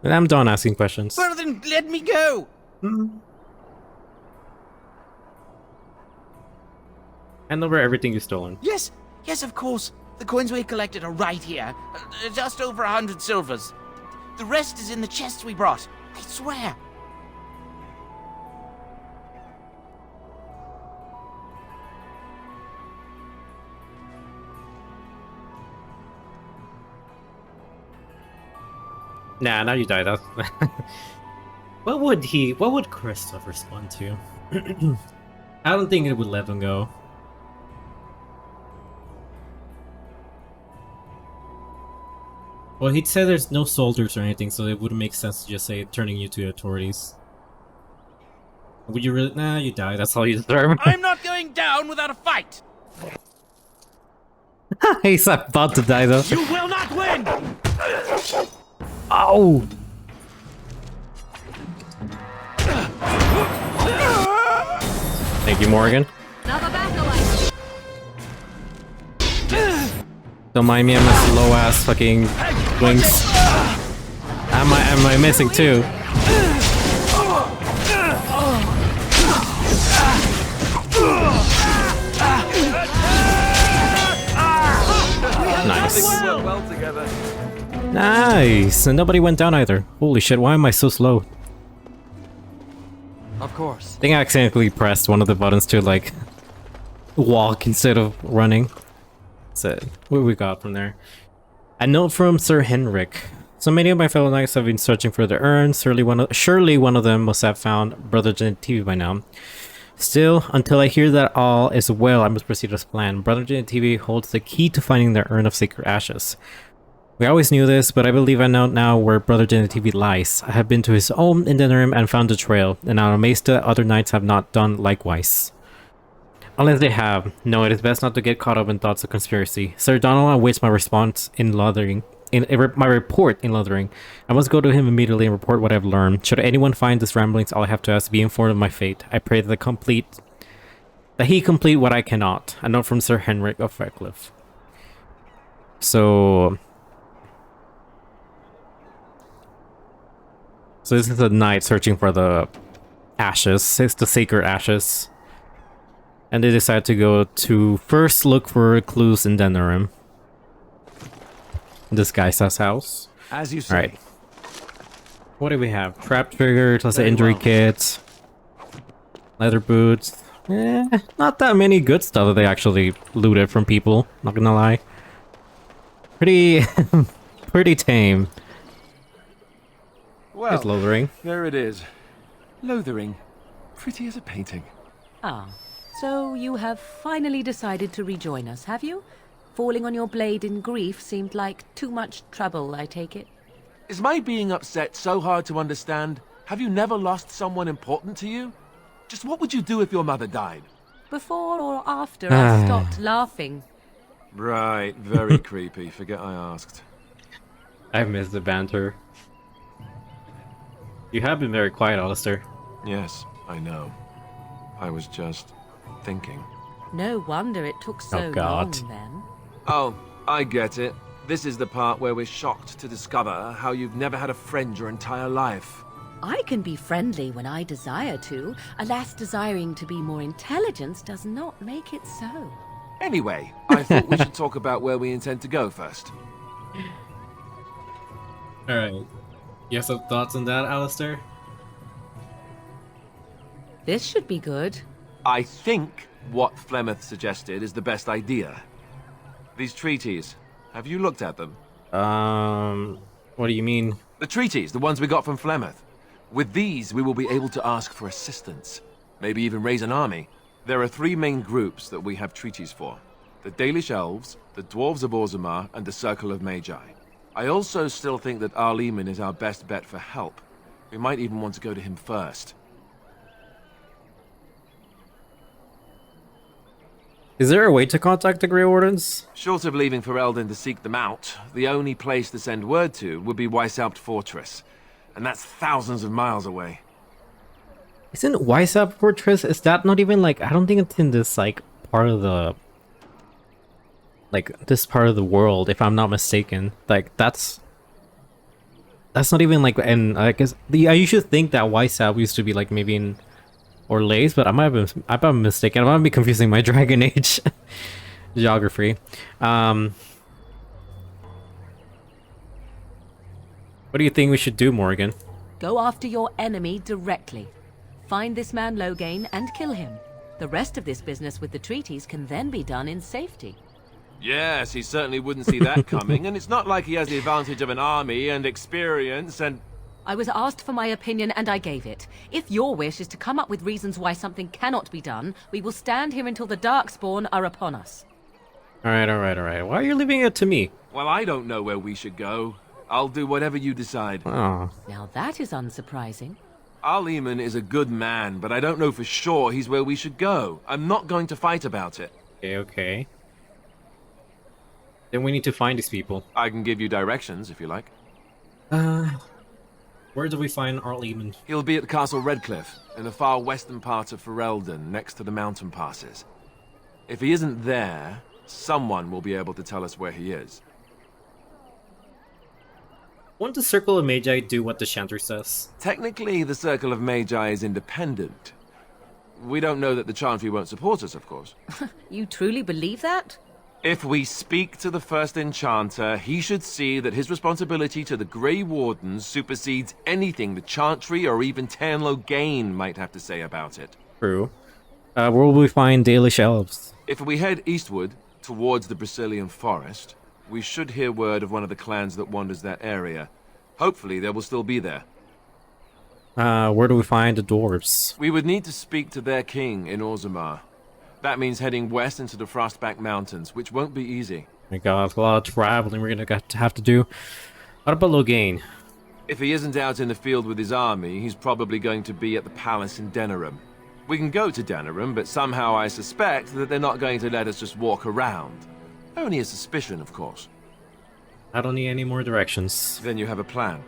Then I'm done asking questions. Well, then let me go! Hand over everything you've stolen. Yes, of course. The coins we collected are right here. Just over 100 silvers. The rest is in the chests we brought. I swear. Nah, now you die. That's what would Cristoff respond to? I don't think it would let him go. Well, he'd say there's no soldiers or anything, so it wouldn't make sense to just say turning you to authorities. Would you really? Nah, you die. That's all you deserve. I'm not going down without a fight. He's about to die though. You will not win! Oh! Thank you, Morgan. Don't mind me, I'm a slow ass fucking wings. Am I missing too? Nice. Nice! And nobody went down either. Holy shit, why am I so slow? Of course. I think I accidentally pressed one of the buttons to like walk instead of running. So what we got from there? A note from Sir Henrik. So many of my fellow knights have been searching for their urns. Surely one of them must have found Brother Genetivi by now. Still, until I hear that all is well, I must proceed as planned. Brother Genetivi holds the key to finding their urn of sacred ashes. We always knew this, but I believe I know now where Brother Genetivi lies. I have been to his home in Denerim and found the trail, and I'm amazed that other knights have not done likewise. Unless they have. No, it is best not to get caught up in thoughts of conspiracy. Sir Donald awaits my response in Lothering. My report in Lothering. I must go to him immediately and report what I've learned. Should anyone find these ramblings, all I have to ask to be informed of my fate. I pray that he complete what I cannot. A note from Sir Henrik of Faircliff. So this is a knight searching for the ashes. It's the sacred ashes. And they decide to go to first look for clues in Denerim. This guy's house. As you say. Alright. What do we have? Trap trigger, plus the injury kits. Leather boots. Not that many good stuff that they actually looted from people, not gonna lie. Pretty tame. Well, Here's Lothering. There it is. Lothering. Pretty as a painting. Ah, so you have finally decided to rejoin us, have you? Falling on your blade in grief seemed like too much trouble, I take it. Is my being upset so hard to understand? Have you never lost someone important to you? Just what would you do if your mother died? Before or after I stopped laughing? Right, very creepy. Forget I asked. I missed the banter. You have been very quiet, Alistair. Yes, I know. I was just thinking. No wonder it took so long then. Oh, I get it. This is the part where we're shocked to discover how you've never had a friend your entire life. I can be friendly when I desire to. Alas, desiring to be more intelligent does not make it so. Anyway, I thought we should talk about where we intend to go first. Alright. You have some thoughts on that, Alistair? This should be good. I think what Flemeth suggested is the best idea. These treaties, have you looked at them? What do you mean? The treaties, the ones we got from Flemeth. With these, we will be able to ask for assistance. Maybe even raise an army. There are 3 main groups that we have treaties for. The Dalish Elves, the Dwarves of Orzammar, and the Circle of Magi. I also still think that Arleman is our best bet for help. We might even want to go to him first. Is there a way to contact the Grey Wardens? Short of leaving Ferelden to seek them out, the only place to send word to would be Weishaupt Fortress. And that's thousands of miles away. Isn't Weishaupt Fortress, is that not even like, I don't think it's in this like part of the, like this part of the world, if I'm not mistaken. Like that's not even like, and I guess I usually think that Weishaupt used to be like maybe in Orlais, but I might be mistaken. I might be confusing my Dragon Age geography. What do you think we should do, Morgan? Go after your enemy directly. Find this man Loghain and kill him. The rest of this business with the treaties can then be done in safety. Yes, he certainly wouldn't see that coming, and it's not like he has the advantage of an army and experience and... I was asked for my opinion and I gave it. If your wish is to come up with reasons why something cannot be done, we will stand here until the Darkspawn are upon us. Alright. Why are you leaving it to me? Well, I don't know where we should go. I'll do whatever you decide. Oh. Now that is unsurprising. Arleman is a good man, but I don't know for sure he's where we should go. I'm not going to fight about it. Okay. Then we need to find these people. I can give you directions, if you like. Where do we find Arleman? He'll be at Castle Redcliffe, in the far western part of Ferelden, next to the mountain passes. If he isn't there, someone will be able to tell us where he is. Won't the Circle of Magi do what the Chanter says? Technically, the Circle of Magi is independent. We don't know that the Chantry won't support us, of course. You truly believe that? If we speak to the first Enchanter, he should see that his responsibility to the Grey Wardens supersedes anything the Chantry or even Tairn Loghain might have to say about it. True. Where will we find Dalish Elves? If we head eastward, towards the Brecilian Forest, we should hear word of one of the clans that wanders that area. Hopefully they will still be there. Where do we find the dwarves? We would need to speak to their king in Orzammar. That means heading west into the Frostback Mountains, which won't be easy. My god, a lot of traveling we're gonna have to do. What about Loghain? If he isn't out in the field with his army, he's probably going to be at the palace in Denerim. We can go to Denerim, but somehow I suspect that they're not going to let us just walk around. Only a suspicion, of course. I don't need any more directions. Then you have a plan.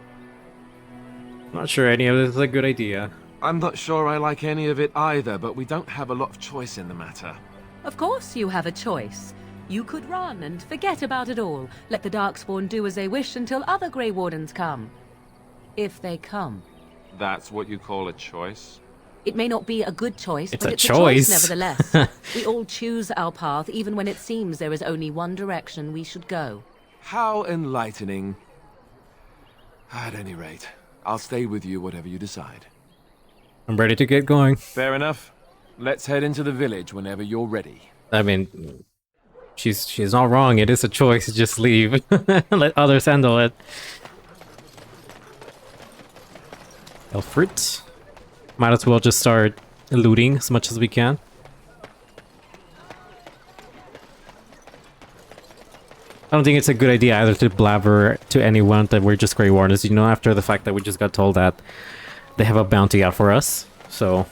I'm not sure any of this is a good idea. I'm not sure I like any of it either, but we don't have a lot of choice in the matter. Of course you have a choice. You could run and forget about it all. Let the Darkspawn do as they wish until other Grey Wardens come. If they come. That's what you call a choice? It may not be a good choice, but it's a choice nevertheless. We all choose our path, even when it seems there is only one direction we should go. How enlightening. At any rate, I'll stay with you whatever you decide. I'm ready to get going. Fair enough. Let's head into the village whenever you're ready. I mean, she's not wrong. It is a choice. Just leave. Let others handle it. Elfrit. Might as well just start looting as much as we can. I don't think it's a good idea either to blabber to anyone that we're just Grey Wardens, you know, after the fact that we just got told that they have a bounty out for us. So,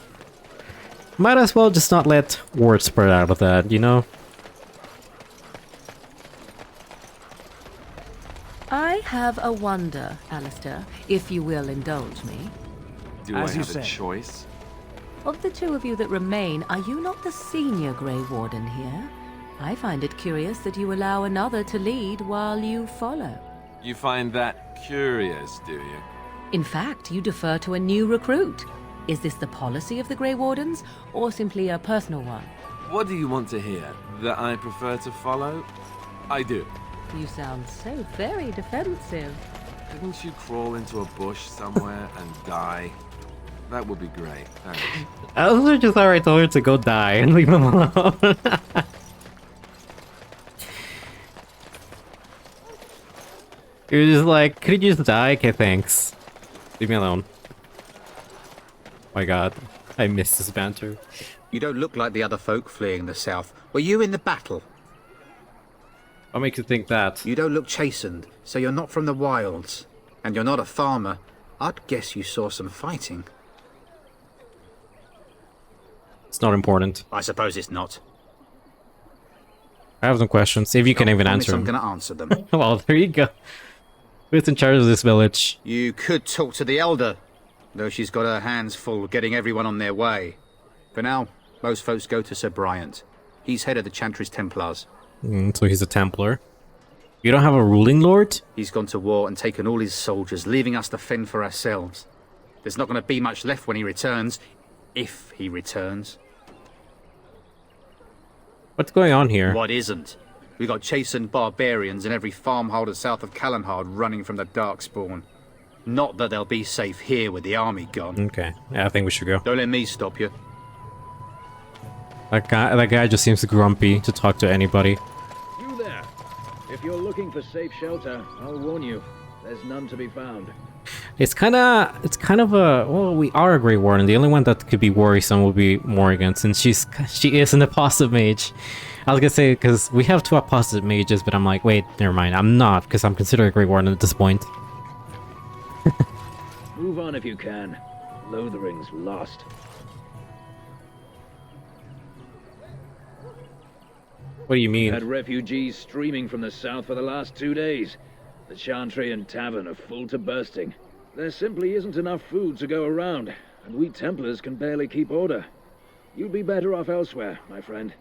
might as well just not let word spread out of that, you know? I have a wonder, Alistair, if you will indulge me. Do I have a choice? Of the two of you that remain, are you not the senior Grey Warden here? I find it curious that you allow another to lead while you follow. You find that curious, do you? In fact, you defer to a new recruit. Is this the policy of the Grey Wardens, or simply a personal one? What do you want to hear? That I prefer to follow? I do. You sound so very defensive. Couldn't you crawl into a bush somewhere and die? That would be great, thanks. Alistair just already told her to go die and leave him alone. You're just like, could you just die? Okay, thanks. Leave me alone. My god, I miss this banter. You don't look like the other folk fleeing the south. Were you in the battle? What makes you think that? You don't look chastened, so you're not from the wilds. And you're not a farmer. I'd guess you saw some fighting. It's not important. I suppose it's not. I have some questions. See if you can even answer them. I'm gonna answer them. Well, there you go. Who's in charge of this village? You could talk to the Elder, though she's got her hands full getting everyone on their way. For now, most folks go to Sir Bryant. He's head of the Chantry's Templars. So he's a Templar. You don't have a ruling lord? He's gone to war and taken all his soldiers, leaving us to fend for ourselves. There's not going to be much left when he returns. If he returns. What's going on here? What isn't? We got chastened barbarians in every farmholder south of Callanhard running from the Darkspawn. Not that they'll be safe here with the army gone. Okay, yeah, I think we should go. Don't let me stop you. That guy just seems grumpy to talk to anybody. You there. If you're looking for safe shelter, I'll warn you, there's none to be found. It's kind of a, well, we are a Grey Warden. The only one that could be worrisome would be Morrigan, since she is an apostate mage. I was gonna say, because we have 2 apostate mages, but I'm like, wait, never mind. I'm not, because I'm considered a Grey Warden at this point. Move on if you can. Lothering's lost. What do you mean? Had refugees streaming from the south for the last 2 days. The Chantry and Tavern are full to bursting. There simply isn't enough food to go around, and we Templars can barely keep order. You'd be better off elsewhere, my friend.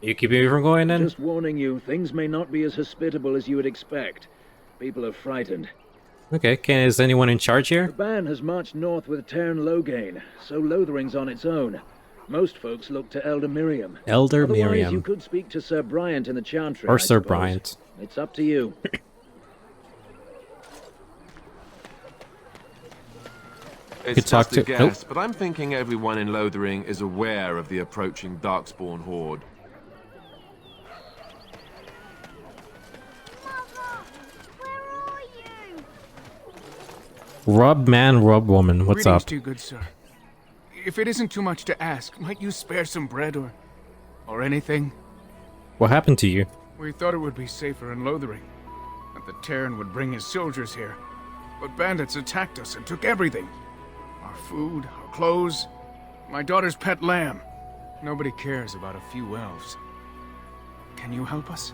You keeping me from going in? Just warning you, things may not be as hospitable as you would expect. People are frightened. Okay, is anyone in charge here? The band has marched north with Tern Loghain, so Lothering's on its own. Most folks look to Elder Miriam. Elder Otherwise, Miriam. You could speak to Sir Bryant in the Chantry. Or I Sir suppose. Bryant. It's up to you. It's just a guess, but I'm thinking everyone in Lothering is aware of the approaching Darkspawn horde. Rob man, Rob woman, what's Greetings up? to you, good sir. If it isn't too much to ask, might you spare some bread or anything? What happened to you? We thought it would be safer in Lothering, that the Terran would bring his soldiers here. But bandits attacked us and took everything. Our food, our clothes, my daughter's pet lamb. Nobody cares about a few elves. Can you help us?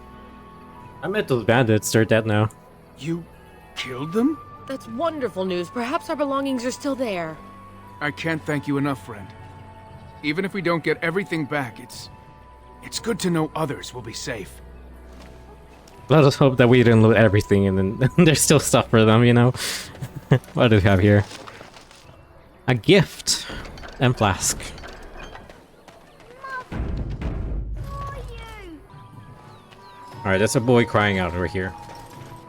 I met those bandits, they're dead now. You killed them? That's wonderful news. Perhaps our belongings are still there. I can't thank you enough, friend. Even if we don't get everything back, it's good to know others will be safe. Let us hope that we didn't loot everything and then there's still stuff for them, you know? What do we have here? A gift and flask. Alright, that's a boy crying out over here.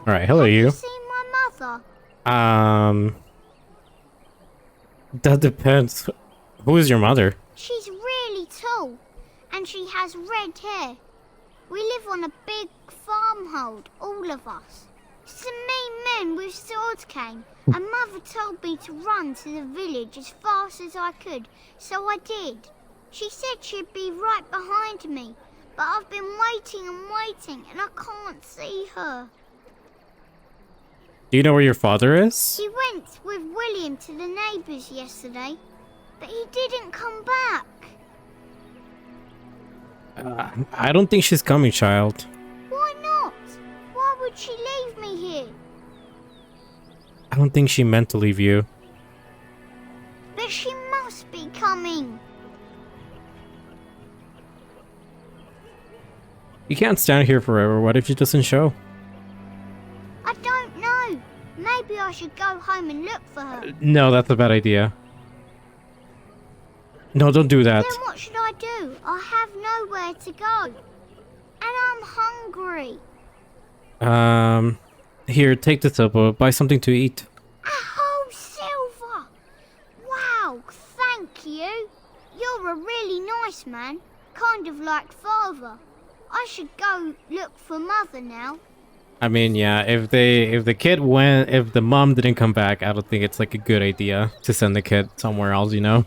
Alright, hello you. Have you seen my mother? That depends. Who is your mother? She's really tall, and she has red hair. We live on a big farmhold, all of us. Some mean men with swords came, and Mother told me to run to the village as fast as I could, so I did. She said she'd be right behind me, but I've been waiting and waiting, and I can't see her. Do you know where your father is? He went with William to the neighbours yesterday, but he didn't come back. I don't think she's coming, child. Why not? Why would she leave me here? I don't think she meant to leave you. But she must be coming. You can't stand here forever. What if she doesn't show? I don't know. Maybe I should go home and look for her. No, that's a bad idea. No, don't do that. Then what should I do? I have nowhere to go. And I'm hungry. Here, take the silver. Buy something to eat. A whole silver! Wow, thank you. You're a really nice man. Kind of like father. I should go look for mother now. I mean, yeah, if the mom didn't come back, I don't think it's like a good idea to send the kid somewhere else, you know?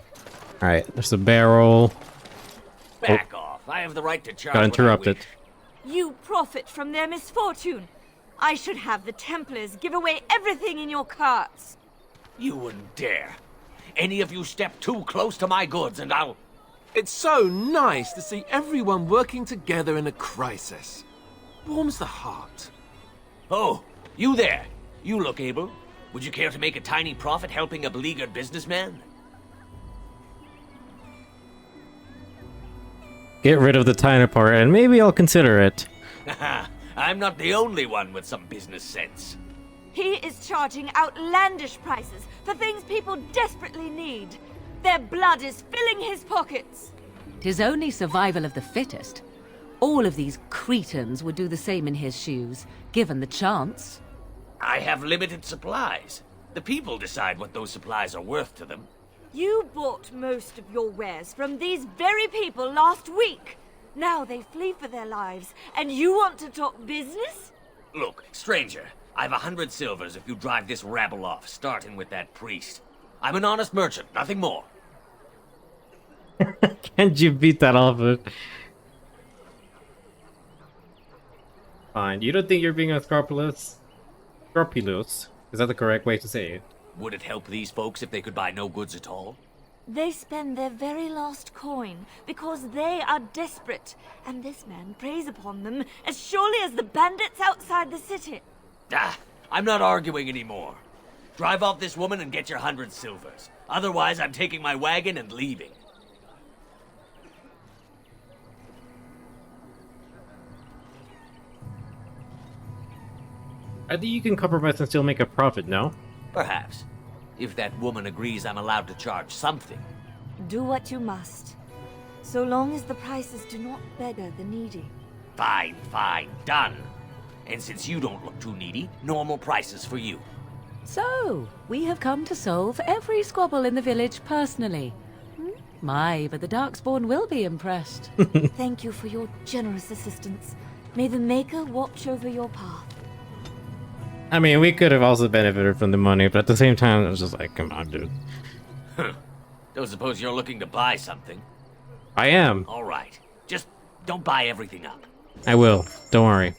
Alright, there's a barrel. Back off. I have the right to charge. Got interrupted. You profit from their misfortune. I should have the Templars give away everything in your carts. You wouldn't dare. Any of you step too close to my goods and I'll... It's so nice to see everyone working together in a crisis. Warms the heart. Oh, you there. You look able. Would you care to make a tiny profit helping a beleaguered businessman? Get rid of the tiny part and maybe I'll consider it. I'm not the only one with some business sense. He is charging outlandish prices for things people desperately need. Their blood is filling his pockets. 'Tis only survival of the fittest. All of these cretins would do the same in his shoes, given the chance. I have limited supplies. The people decide what those supplies are worth to them. You bought most of your wares from these very people last week. Now they flee for their lives, and you want to talk business? Look, stranger, I've 100 silvers if you drive this rabble off, starting with that priest. I'm an honest merchant, nothing more. Can't you beat that off it? Fine. You don't think you're being unscrupulous? Scrupulous? Is that the correct way to say it? Would it help these folks if they could buy no goods at all? They spend their very last coin because they are desperate, and this man preys upon them as surely as the bandits outside the city. Ah, I'm not arguing anymore. Drive off this woman and get your 100 silvers. Otherwise, I'm taking my wagon and leaving. I think you can compromise and still make a profit, no? Perhaps. If that woman agrees I'm allowed to charge something. Do what you must, so long as the prices do not beggar the needy. Fine, fine, done. And since you don't look too needy, normal prices for you. So, we have come to solve every squabble in the village personally. My, but the Darkspawn will be impressed. Thank you for your generous assistance. May the Maker watch over your path. I mean, we could have also benefited from the money, but at the same time, it was just like, come on, dude. Don't suppose you're looking to buy something? I am. All right. Just don't buy everything up. I will. Don't worry.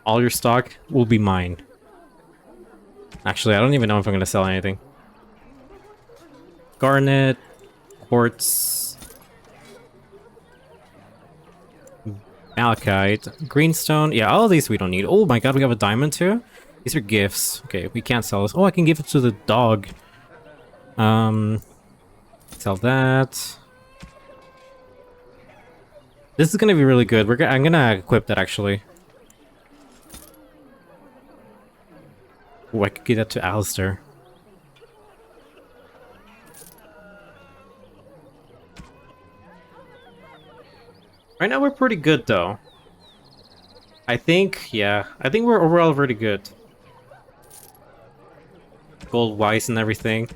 All your stock will be mine. Actually, I don't even know if I'm going to sell anything. Garnet, quartz, malachite, greenstone. Yeah, all of these we don't need. Oh my god, we have a diamond too? These are gifts. Okay, we can't sell this. Oh, I can give it to the dog. Sell that. This is gonna be really good. I'm gonna equip that actually. Oh, I could give that to Alistair. Right now we're pretty good though. I think we're overall pretty good. Gold wise and everything.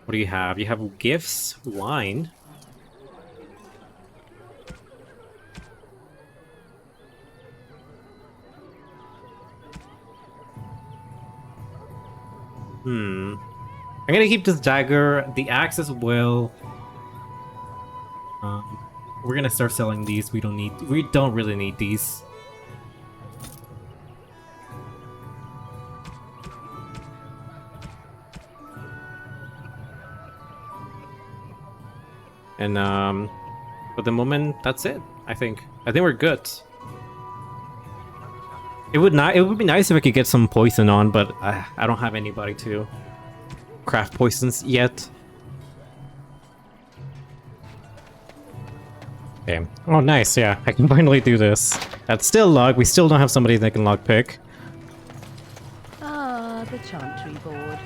What do you have? You have gifts, wine. I'm gonna keep this dagger, the axe as well. We're gonna start selling these. We don't really need these. And for the moment, that's it. I think we're good. It would be nice if I could get some poison on, but I don't have anybody to craft poisons yet. Okay. Oh, nice. Yeah, I can finally do this. That's still log. We still don't have somebody that can lockpick. Ah, the Chantry board.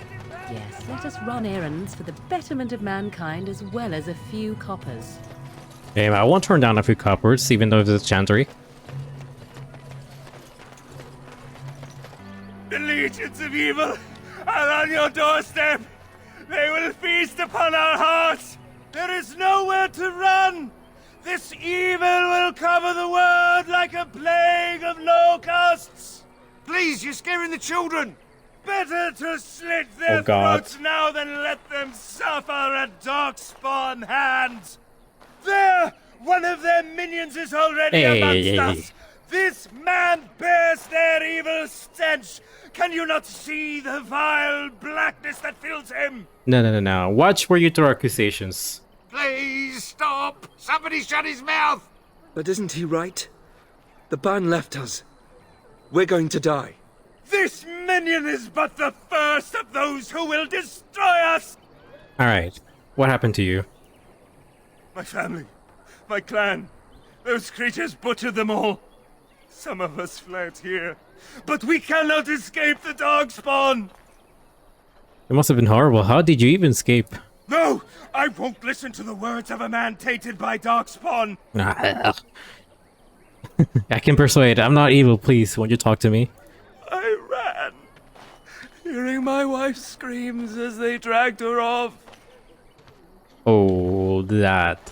Yes, let us run errands for the betterment of mankind as well as a few coppers. Okay, I won't turn down a few coppers, even though it's Chantry. The legions of evil are on your doorstep. They will feast upon our hearts. There is nowhere to run. This evil will cover the world like a plague of locusts. Please, you're scaring the children. Better to slit their throats now than let them suffer at Darkspawn hands. There! One of their minions is already amongst us. This man bears their evil stench. Can you not see the vile blackness that fills him? No. Watch where you throw accusations. Please stop! Somebody shut his mouth! But isn't he right? The ban left us. We're going to die. This minion is but the first of those who will destroy us! Alright, what happened to you? My family, my clan, those creatures butchered them all. Some of us fled here, but we cannot escape the Darkspawn! It must have been horrible. How did you even escape? No! I won't listen to the words of a man tainted by Darkspawn! I can persuade. I'm not evil, please. Won't you talk to me? I ran, hearing my wife's screams as they dragged her off. Oh, that.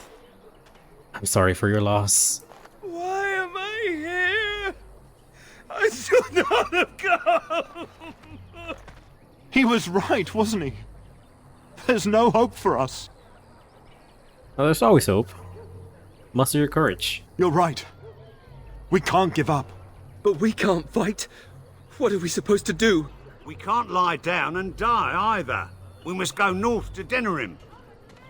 I'm sorry for your loss. Why am I here? I should not have come! He was right, wasn't he? There's no hope for us. Well, there's always hope. Muster your courage. You're right. We can't give up. But we can't fight. What are we supposed to do? We can't lie down and die either. We must go north to dinner him.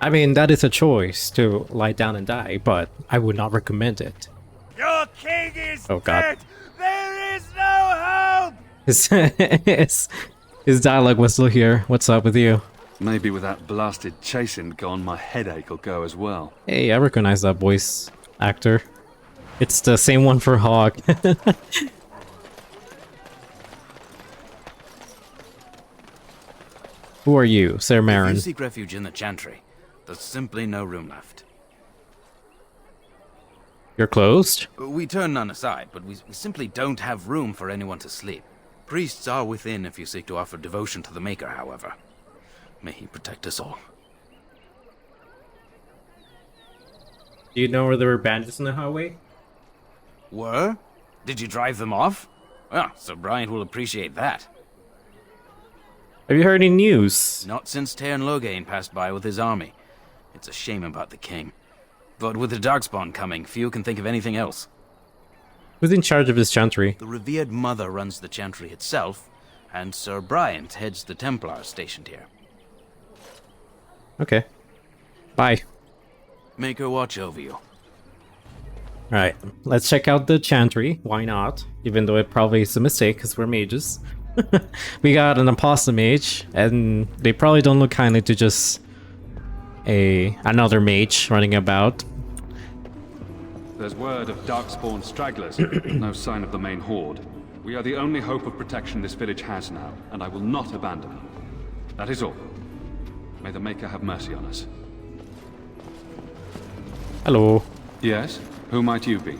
I mean, that is a choice to lie down and die, but I would not recommend it. Your king is dead! There is no hope! His dialogue was still here. What's up with you? Maybe with that blasted chasing gone, my headache will go as well. Hey, I recognize that voice actor. It's the same one for Hog. Who are you, Sir Marin? If you seek refuge in the Chantry, there's simply no room left. You're closed? We turn none aside, but we simply don't have room for anyone to sleep. Priests are within if you seek to offer devotion to the Maker, however. May he protect us all. Do you know where there were bandits in the highway? Were? Did you drive them off? Well, Sir Bryant will appreciate that. Have you heard any news? Not since Tairn Loghain passed by with his army. It's a shame about the king. But with the Darkspawn coming, few can think of anything else. Who's in charge of this chantry? The revered mother runs the chantry itself, and Sir Bryant heads the Templars stationed here. Okay. Bye. Make her watch over you. Alright, let's check out the chantry. Why not? Even though it probably is a mistake, because we're mages. We got an apostle mage, and they probably don't look kindly to just another mage running about. There's word of Darkspawn stragglers. No sign of the main horde. We are the only hope of protection this village has now, and I will not abandon them. That is all. May the Maker have mercy on us. Hello. Yes? Who might you be?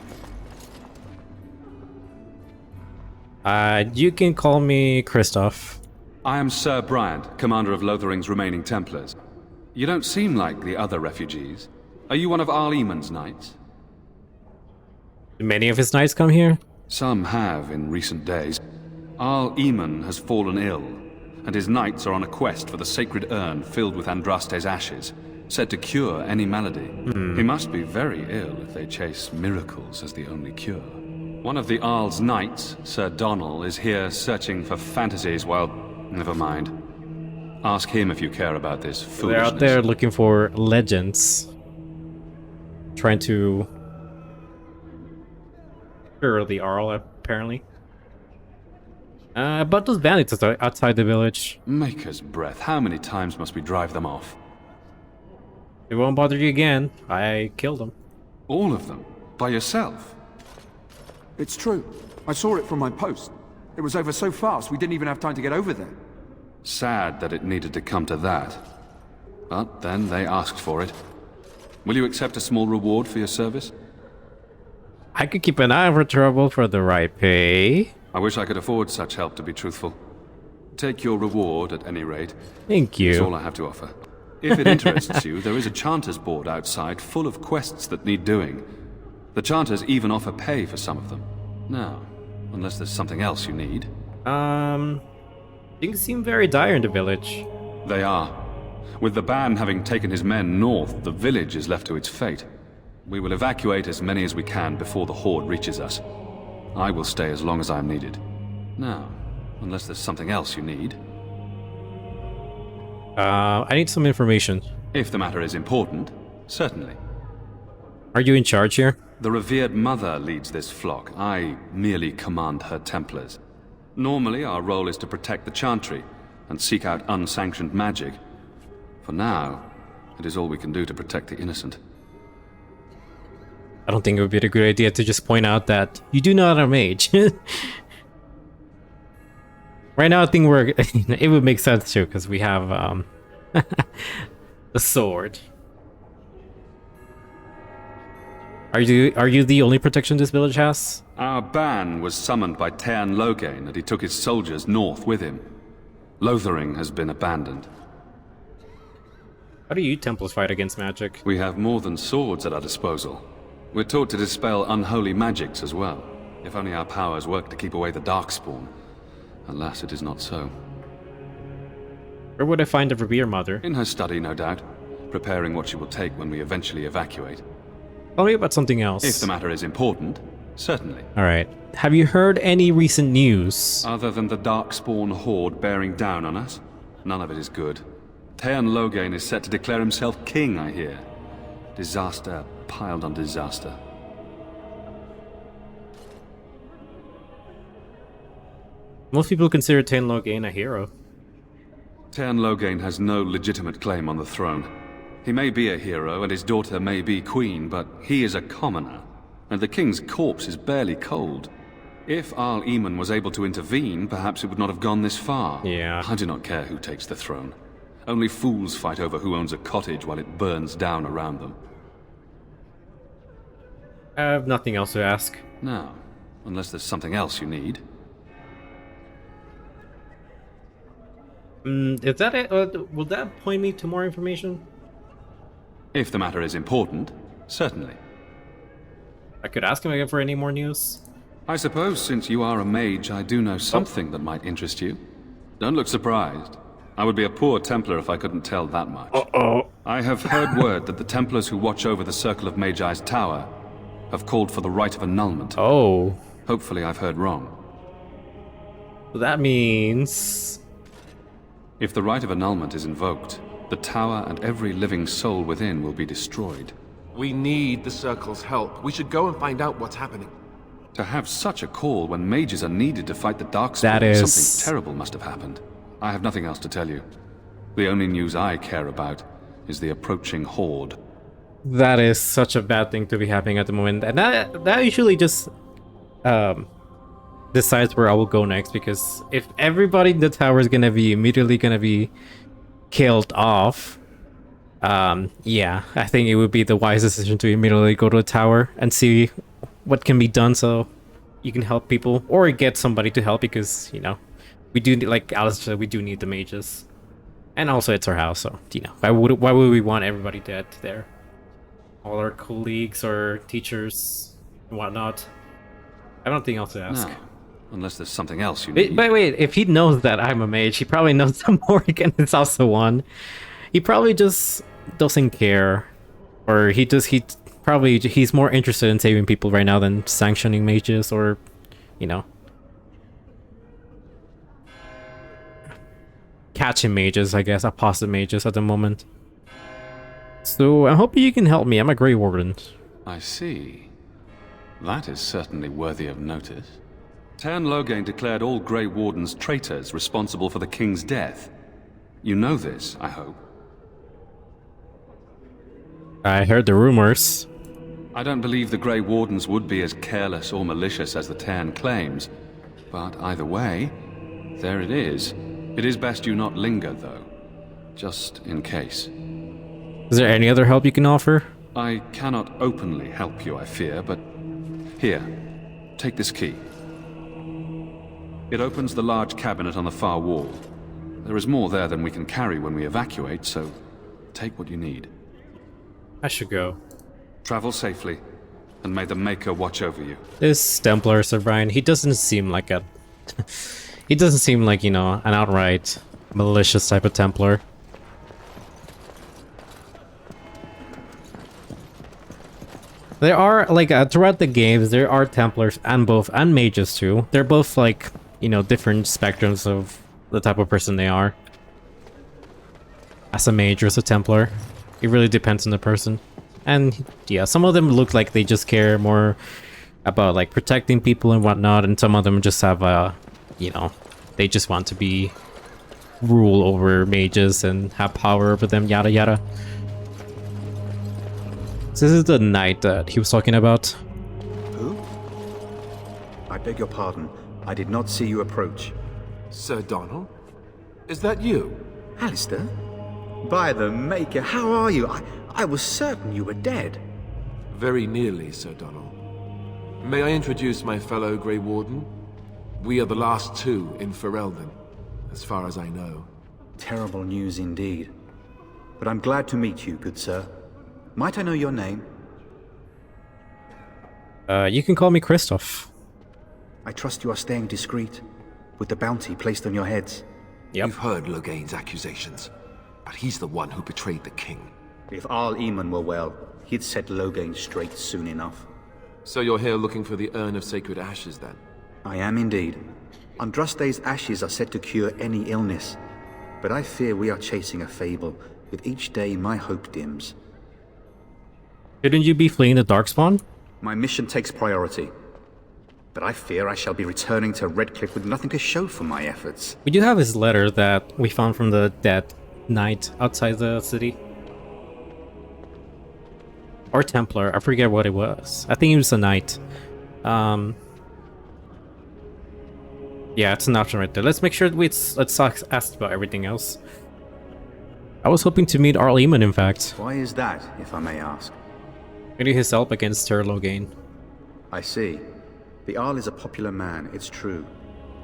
You can call me Cristoff. I am Sir Bryant, commander of Lothering's remaining Templars. You don't seem like the other refugees. Are you one of Arl Eamon's knights? Did many of his knights come here? Some have in recent days. Arl Eamon has fallen ill, and his knights are on a quest for the sacred urn filled with Andraste's ashes, said to cure any malady. He must be very ill if they chase miracles as the only cure. One of the Arl's knights, Sir Donnell, is here searching for fantasies while... Never mind. Ask him if you care about this foolishness. They're out there looking for legends. Trying to... cure the Arl, apparently. But those bandits outside the village. Maker's breath, how many times must we drive them off? It won't bother you again. I killed them. All of them? By yourself? It's true. I saw it from my post. It was over so fast, we didn't even have time to get over there. Sad that it needed to come to that. But then they asked for it. Will you accept a small reward for your service? I could keep an eye out for trouble for the right pay. I wish I could afford such help, to be truthful. Take your reward at any rate. Thank you. That's all I have to offer. If it interests you, there is a Chanter's board outside full of quests that need doing. The Chanters even offer pay for some of them. Now, unless there's something else you need. Things seem very dire in the village. They are. With the ban having taken his men north, the village is left to its fate. We will evacuate as many as we can before the horde reaches us. I will stay as long as I am needed. Now, unless there's something else you need. I need some information. If the matter is important, certainly. Are you in charge here? The revered mother leads this flock. I merely command her Templars. Normally, our role is to protect the Chantry and seek out unsanctioned magic. For now, it is all we can do to protect the innocent. I don't think it would be a good idea to just point out that you do not have a mage. Right now, I think it would make sense too, because we have the sword. Are you the only protection this village has? Our ban was summoned by Tearn Loghain, and he took his soldiers north with him. Lothering has been abandoned. How do you Templars fight against magic? We have more than swords at our disposal. We're taught to dispel unholy magics as well. If only our powers work to keep away the Darkspawn. Alas, it is not so. Where would I find the Revere Mother? In her study, no doubt. Preparing what she will take when we eventually evacuate. Tell me about something else. If the matter is important, certainly. Alright. Have you heard any recent news? Other than the Darkspawn horde bearing down on us? None of it is good. Tearn Loghain is set to declare himself king, I hear. Disaster piled on disaster. Most people consider Tearn Loghain a hero. Tearn Loghain has no legitimate claim on the throne. He may be a hero and his daughter may be queen, but he is a commoner, and the king's corpse is barely cold. If Arl Eamon was able to intervene, perhaps it would not have gone this far. Yeah. I do not care who takes the throne. Only fools fight over who owns a cottage while it burns down around them. I have nothing else to ask. Now, unless there's something else you need. Is that it? Will that point me to more information? If the matter is important, certainly. I could ask him again for any more news. I suppose since you are a mage, I do know something that might interest you. Don't look surprised. I would be a poor Templar if I couldn't tell that much. Uh-oh. I have heard word that the Templars who watch over the Circle of Magi's tower have called for the rite of annulment. Oh. Hopefully I've heard wrong. So that means... If the rite of annulment is invoked, the tower and every living soul within will be destroyed. We need the Circle's help. We should go and find out what's happening. To have such a call when mages are needed to fight the Darkspawn, that is... something terrible must have happened. I have nothing else to tell you. The only news I care about is the approaching horde. That is such a bad thing to be happening at the moment. And that usually just decides where I will go next, because if everybody in the tower is gonna be immediately gonna be killed off, yeah, I think it would be the wise decision to immediately go to the tower and see what can be done so you can help people, or get somebody to help, because, you know, we do, like Alistair said, we do need the mages. And also it's our house, so, you know, why would we want everybody dead there? All our colleagues or teachers and whatnot. I have nothing else to ask. No, unless there's something else you need. But wait, if he knows that I'm a mage, he probably knows that Morrigan is also one. He probably just doesn't care. Or he's more interested in saving people right now than sanctioning mages, or, you know, catching mages, I guess, apostate mages at the moment. So I'm hoping you can help me. I'm a Grey Warden. I see. That is certainly worthy of notice. Tearn Loghain declared all Grey Wardens traitors responsible for the king's death. You know this, I hope. I heard the rumors. I don't believe the Grey Wardens would be as careless or malicious as the Cairn claims. But either way, there it is. It is best you not linger, though. Just in case. Is there any other help you can offer? I cannot openly help you, I fear, but... Here, take this key. It opens the large cabinet on the far wall. There is more there than we can carry when we evacuate, so take what you need. I should go. Travel safely, and may the Maker watch over you. This Templar, Sir Brian, he doesn't seem like a... he doesn't seem like, you know, an outright malicious type of Templar. There are, like, throughout the games, there are Templars and Mages too. They're both, like, you know, different spectrums of the type of person they are. As a Mage or as a Templar. It really depends on the person. And, yeah, some of them look like they just care more about, like, protecting people and whatnot, and some of them just have, you know, they just want to be rule over mages and have power over them, yada yada. So this is the knight that he was talking about. Who? I beg your pardon. I did not see you approach. Sir Donald? Is that you? Alistair? By the Maker, how are you? I was certain you were dead. Very nearly, Sir Donald. May I introduce my fellow Grey Warden? We are the last two in Ferelden, as far as I know. Terrible news indeed. But I'm glad to meet you, good sir. Might I know your name? You can call me Cristoff. I trust you are staying discreet, with the bounty placed on your heads. Yep. You've heard Logain's accusations, but he's the one who betrayed the king. If Arl Eamon were well, he'd set Logain straight soon enough. So you're here looking for the Urn of Sacred Ashes, then? I am indeed. Andraste's ashes are said to cure any illness, but I fear we are chasing a fable. With each day, my hope dims. Shouldn't you be fleeing the Darkspawn? My mission takes priority, but I fear I shall be returning to Redcliffe with nothing to show for my efforts. We do have his letter that we found from the dead knight outside the city. Or Templar, I forget what it was. I think it was a knight. Yeah, it's an option right there. Let's make sure let's ask about everything else. I was hoping to meet Arl Eamon, in fact. Why is that, if I may ask? Maybe his help against Ter Logain. I see. The Arl is a popular man, it's true.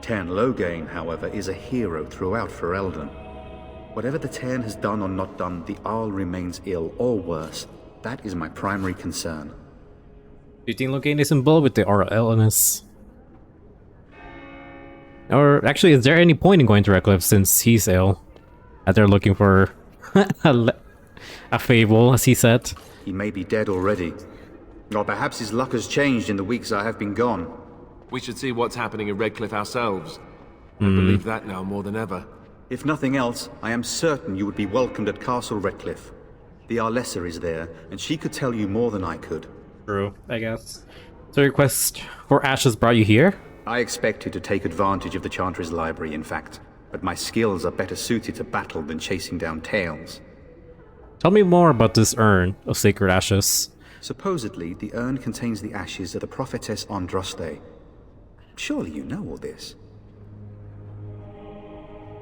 Tern Logain, however, is a hero throughout Ferelden. Whatever the Tern has done or not done, the Arl remains ill, or worse. That is my primary concern. Do you think Logain is involved with the Arl illness? Or actually, is there any point in going to Redcliffe since he's ill? And they're looking for a fable, as he said. He may be dead already. Or perhaps his luck has changed in the weeks I have been gone. We should see what's happening in Redcliffe ourselves. I believe that now more than ever. If nothing else, I am certain you would be welcomed at Castle Redcliffe. The Arlessa is there, and she could tell you more than I could. True, I guess. So your quest for ashes brought you here? I expected to take advantage of the Chantry's library, in fact. But my skills are better suited to battle than chasing down tales. Tell me more about this urn of sacred ashes. Supposedly, the urn contains the ashes of the prophetess Andraste. Surely you know all this.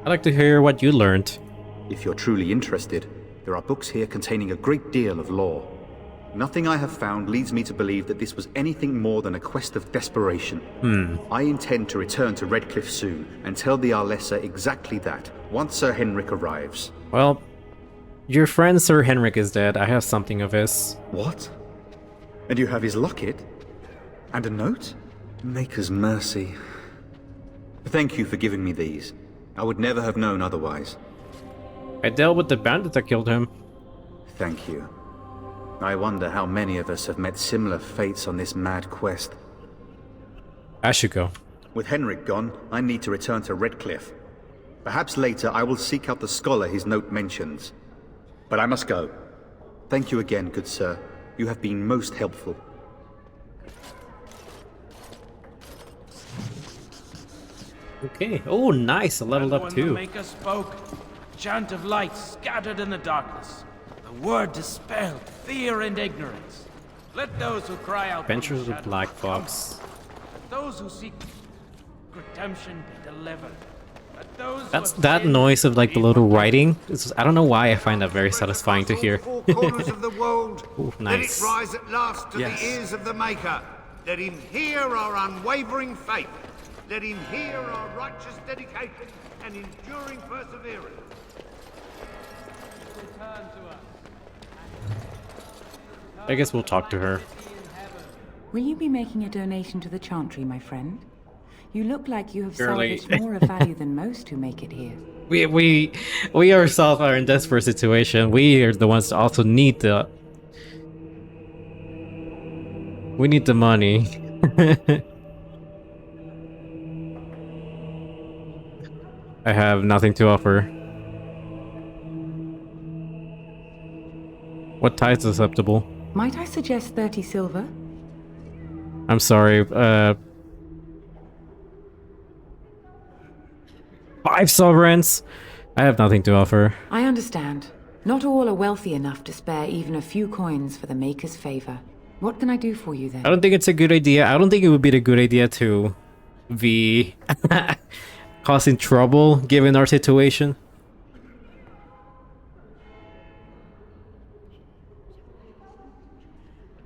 I'd like to hear what you learned. If you're truly interested, there are books here containing a great deal of lore. Nothing I have found leads me to believe that this was anything more than a quest of desperation. I intend to return to Redcliffe soon and tell the Arlessa exactly that, once Sir Henrik arrives. Well, your friend Sir Henrik is dead. I have something of his. What? And you have his locket? And a note? Maker's mercy. Thank you for giving me these. I would never have known otherwise. I dealt with the bandit that killed him. Thank you. I wonder how many of us have met similar fates on this mad quest. I should go. With Henrik gone, I need to return to Redcliffe. Perhaps later I will seek out the scholar his note mentions. But I must go. Thank you again, good sir. You have been most helpful. Okay. Oh, nice. I leveled up too. The Maker spoke. A chant of light scattered in the darkness. The word dispelled fear and ignorance. Let those who cry out Adventures of the shadows Black come. Fox. Let those who seek redemption be delivered. Let those That's who have that sinned noise of like the be little writing. I don't know why I find that very satisfying to hear. Four corners of the world. Ooh, Let nice. it rise at last to Yes. the ears of the Maker. Let him hear our unwavering faith. Let him hear our righteous dedication and enduring perseverance. return to us. I guess we'll talk to her. Will you be making a donation to the Chantry, my friend? You look like you have Surely. salvaged more of value than most who make it here. We ourselves are in desperate situation. We are the ones that also need the. We need the money. I have nothing to offer. What tithe is acceptable? Might I suggest 30 silver? I'm sorry. 5 sovereigns. I have nothing to offer. I understand. Not all are wealthy enough to spare even a few coins for the Maker's favor. What can I do for you then? I don't think it's a good idea. I don't think it would be a good idea to be causing trouble given our situation.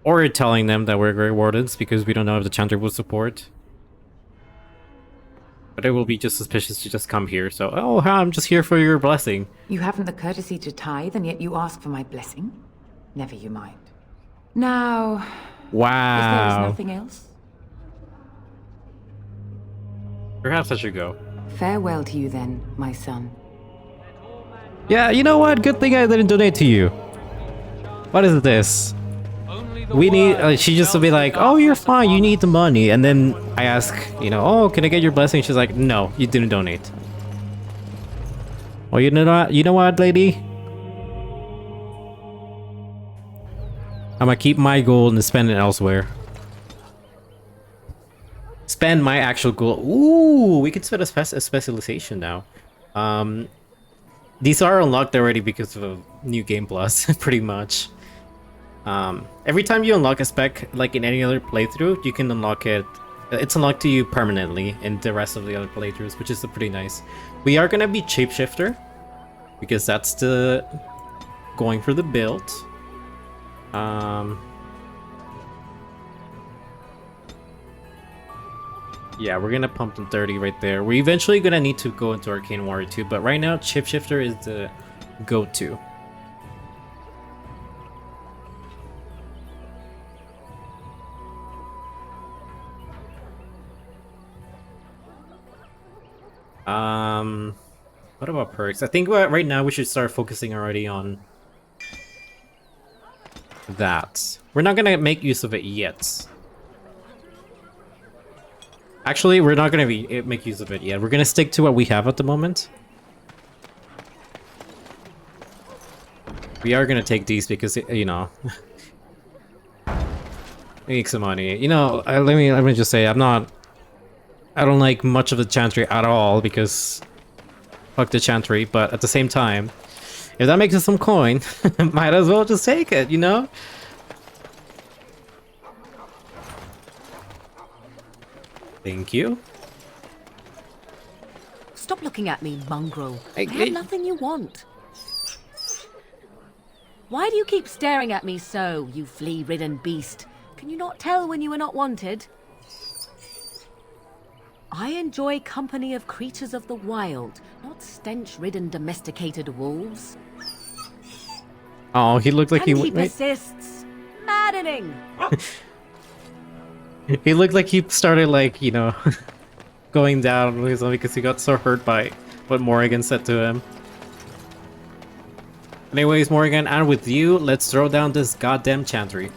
Or telling them that we're Grey Wardens because we don't know if the Chanter will support. But it will be just suspicious to just come here. So, oh, I'm just here for your blessing. You haven't the courtesy to tithe, and yet you ask for my blessing? Never you mind. Now, Wow. if there is nothing else, Perhaps I should go. farewell to you then, my son. Yeah, you know what? Good thing I didn't donate to you. What is this? We need. She just will be like, "Oh, you're fine. You need the money." And then I ask, you know, "Oh, can I get your blessing?" She's like, "No, you didn't donate." Well, you know what? You know what, lady? I'm gonna keep my gold and spend it elsewhere. Spend my actual gold. Ooh, we can spend a specialization now. These are unlocked already because of a new game plus, pretty much. Every time you unlock a spec, like in any other playthrough, you can unlock it. It's unlocked to you permanently in the rest of the other playthroughs, which is pretty nice. We are gonna be Shapeshifter, because that's the going for the build. Yeah, we're gonna pump them 30 right there. We're eventually gonna need to go into Arcane Warrior too, but right now Shapeshifter is the go-to. What about perks? I think right now we should start focusing already on that. We're not gonna make use of it yet. Actually, we're not gonna make use of it yet. We're gonna stick to what we have at the moment. We are gonna take these because, you know, make some money. You know, let me just say, I don't like much of the Chantry at all because fuck the Chantry, but at the same time, if that makes us some coin, might as well just take it, you know? Thank you. Stop looking at me, mongrel. I Hey, have nothing you want. Why do you keep staring at me so, you flea-ridden beast? Can you not tell when you are not wanted? I enjoy company of creatures of the wild, not stench-ridden domesticated wolves. Oh, he looked like And he he persists. Maddening! He looked like he started, like, you know, going down because he got so hurt by what Morrigan said to him. Anyways, Morrigan, and with you, let's throw down this goddamn Chantry.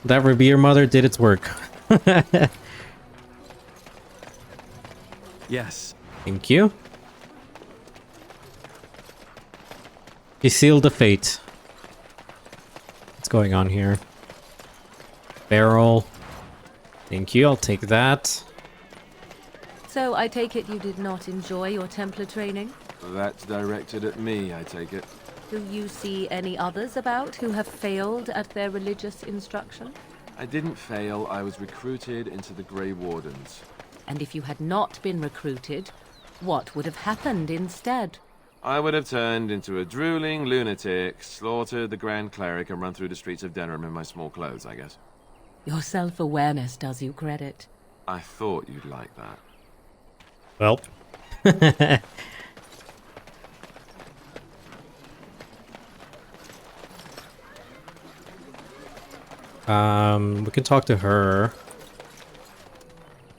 That Revere Mother did its work. Yes. Thank you. You sealed the fate. What's going on here? Barrel. Thank you, I'll take that. So I take it you did not enjoy your Templar training? That's directed at me, I take it. Do you see any others about who have failed at their religious instruction? I didn't fail, I was recruited into the Grey Wardens. And if you had not been recruited, what would have happened instead? I would have turned into a drooling lunatic, slaughtered the Grand Cleric, and run through the streets of Denerim in my small clothes, I guess. Your self-awareness does you credit. I thought you'd like that. Well. We can talk to her.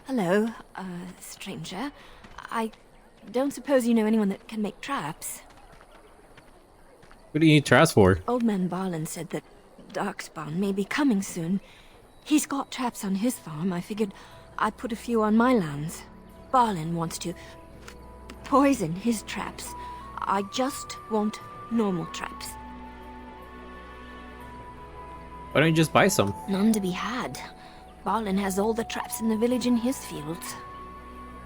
Hello, stranger. I don't suppose you know anyone that can make traps? What do you need traps for? Old man Barlin said that Darkspawn may be coming soon. He's got traps on his farm. I figured I'd put a few on my lands. Barlin wants to poison his traps. I just want normal traps. Why don't you just buy some? None to be had. Barlin has all the traps in the village in his fields.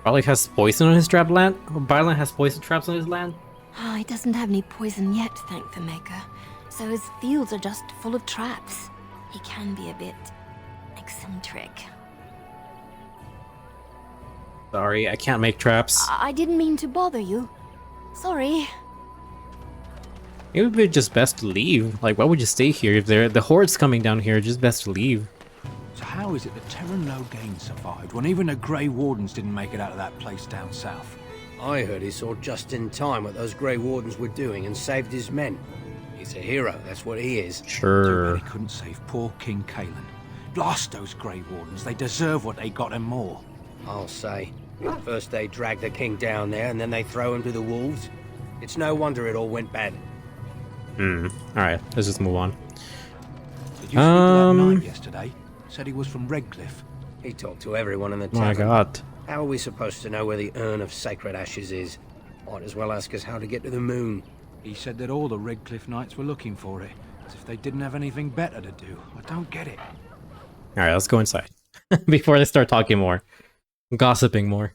Barlin has poison on his trap land? Or Barlin has poison traps on his land? Oh, he doesn't have any poison yet, thank the Maker. So his fields are just full of traps. He can be a bit eccentric. Sorry, I can't make traps. I didn't mean to bother you. Sorry. It would be just best to leave. Like, why would you stay here if the horde's coming down here? Just best to leave. So how is it that Terran Logain survived when even the Grey Wardens didn't make it out of that place down south? I heard he saw just in time what those Grey Wardens were doing and saved his men. He's a hero, that's what he is. Sure. Too bad he couldn't save poor King Kaelin. Blast those Grey Wardens, they deserve what they got and more. I'll say. First they drag the king down there and then they throw him to the wolves. It's no wonder it all went bad. Alright, let's just move on. Did you speak to that knight yesterday? Said he was from Redcliffe. He talked to everyone in the Oh tavern. my god. How are we supposed to know where the urn of sacred ashes is? Might as well ask us how to get to the moon. He said that all the Redcliffe knights were looking for it, as if they didn't have anything better to do. I don't get it. Alright, let's go inside. Before they start talking more. Gossiping more.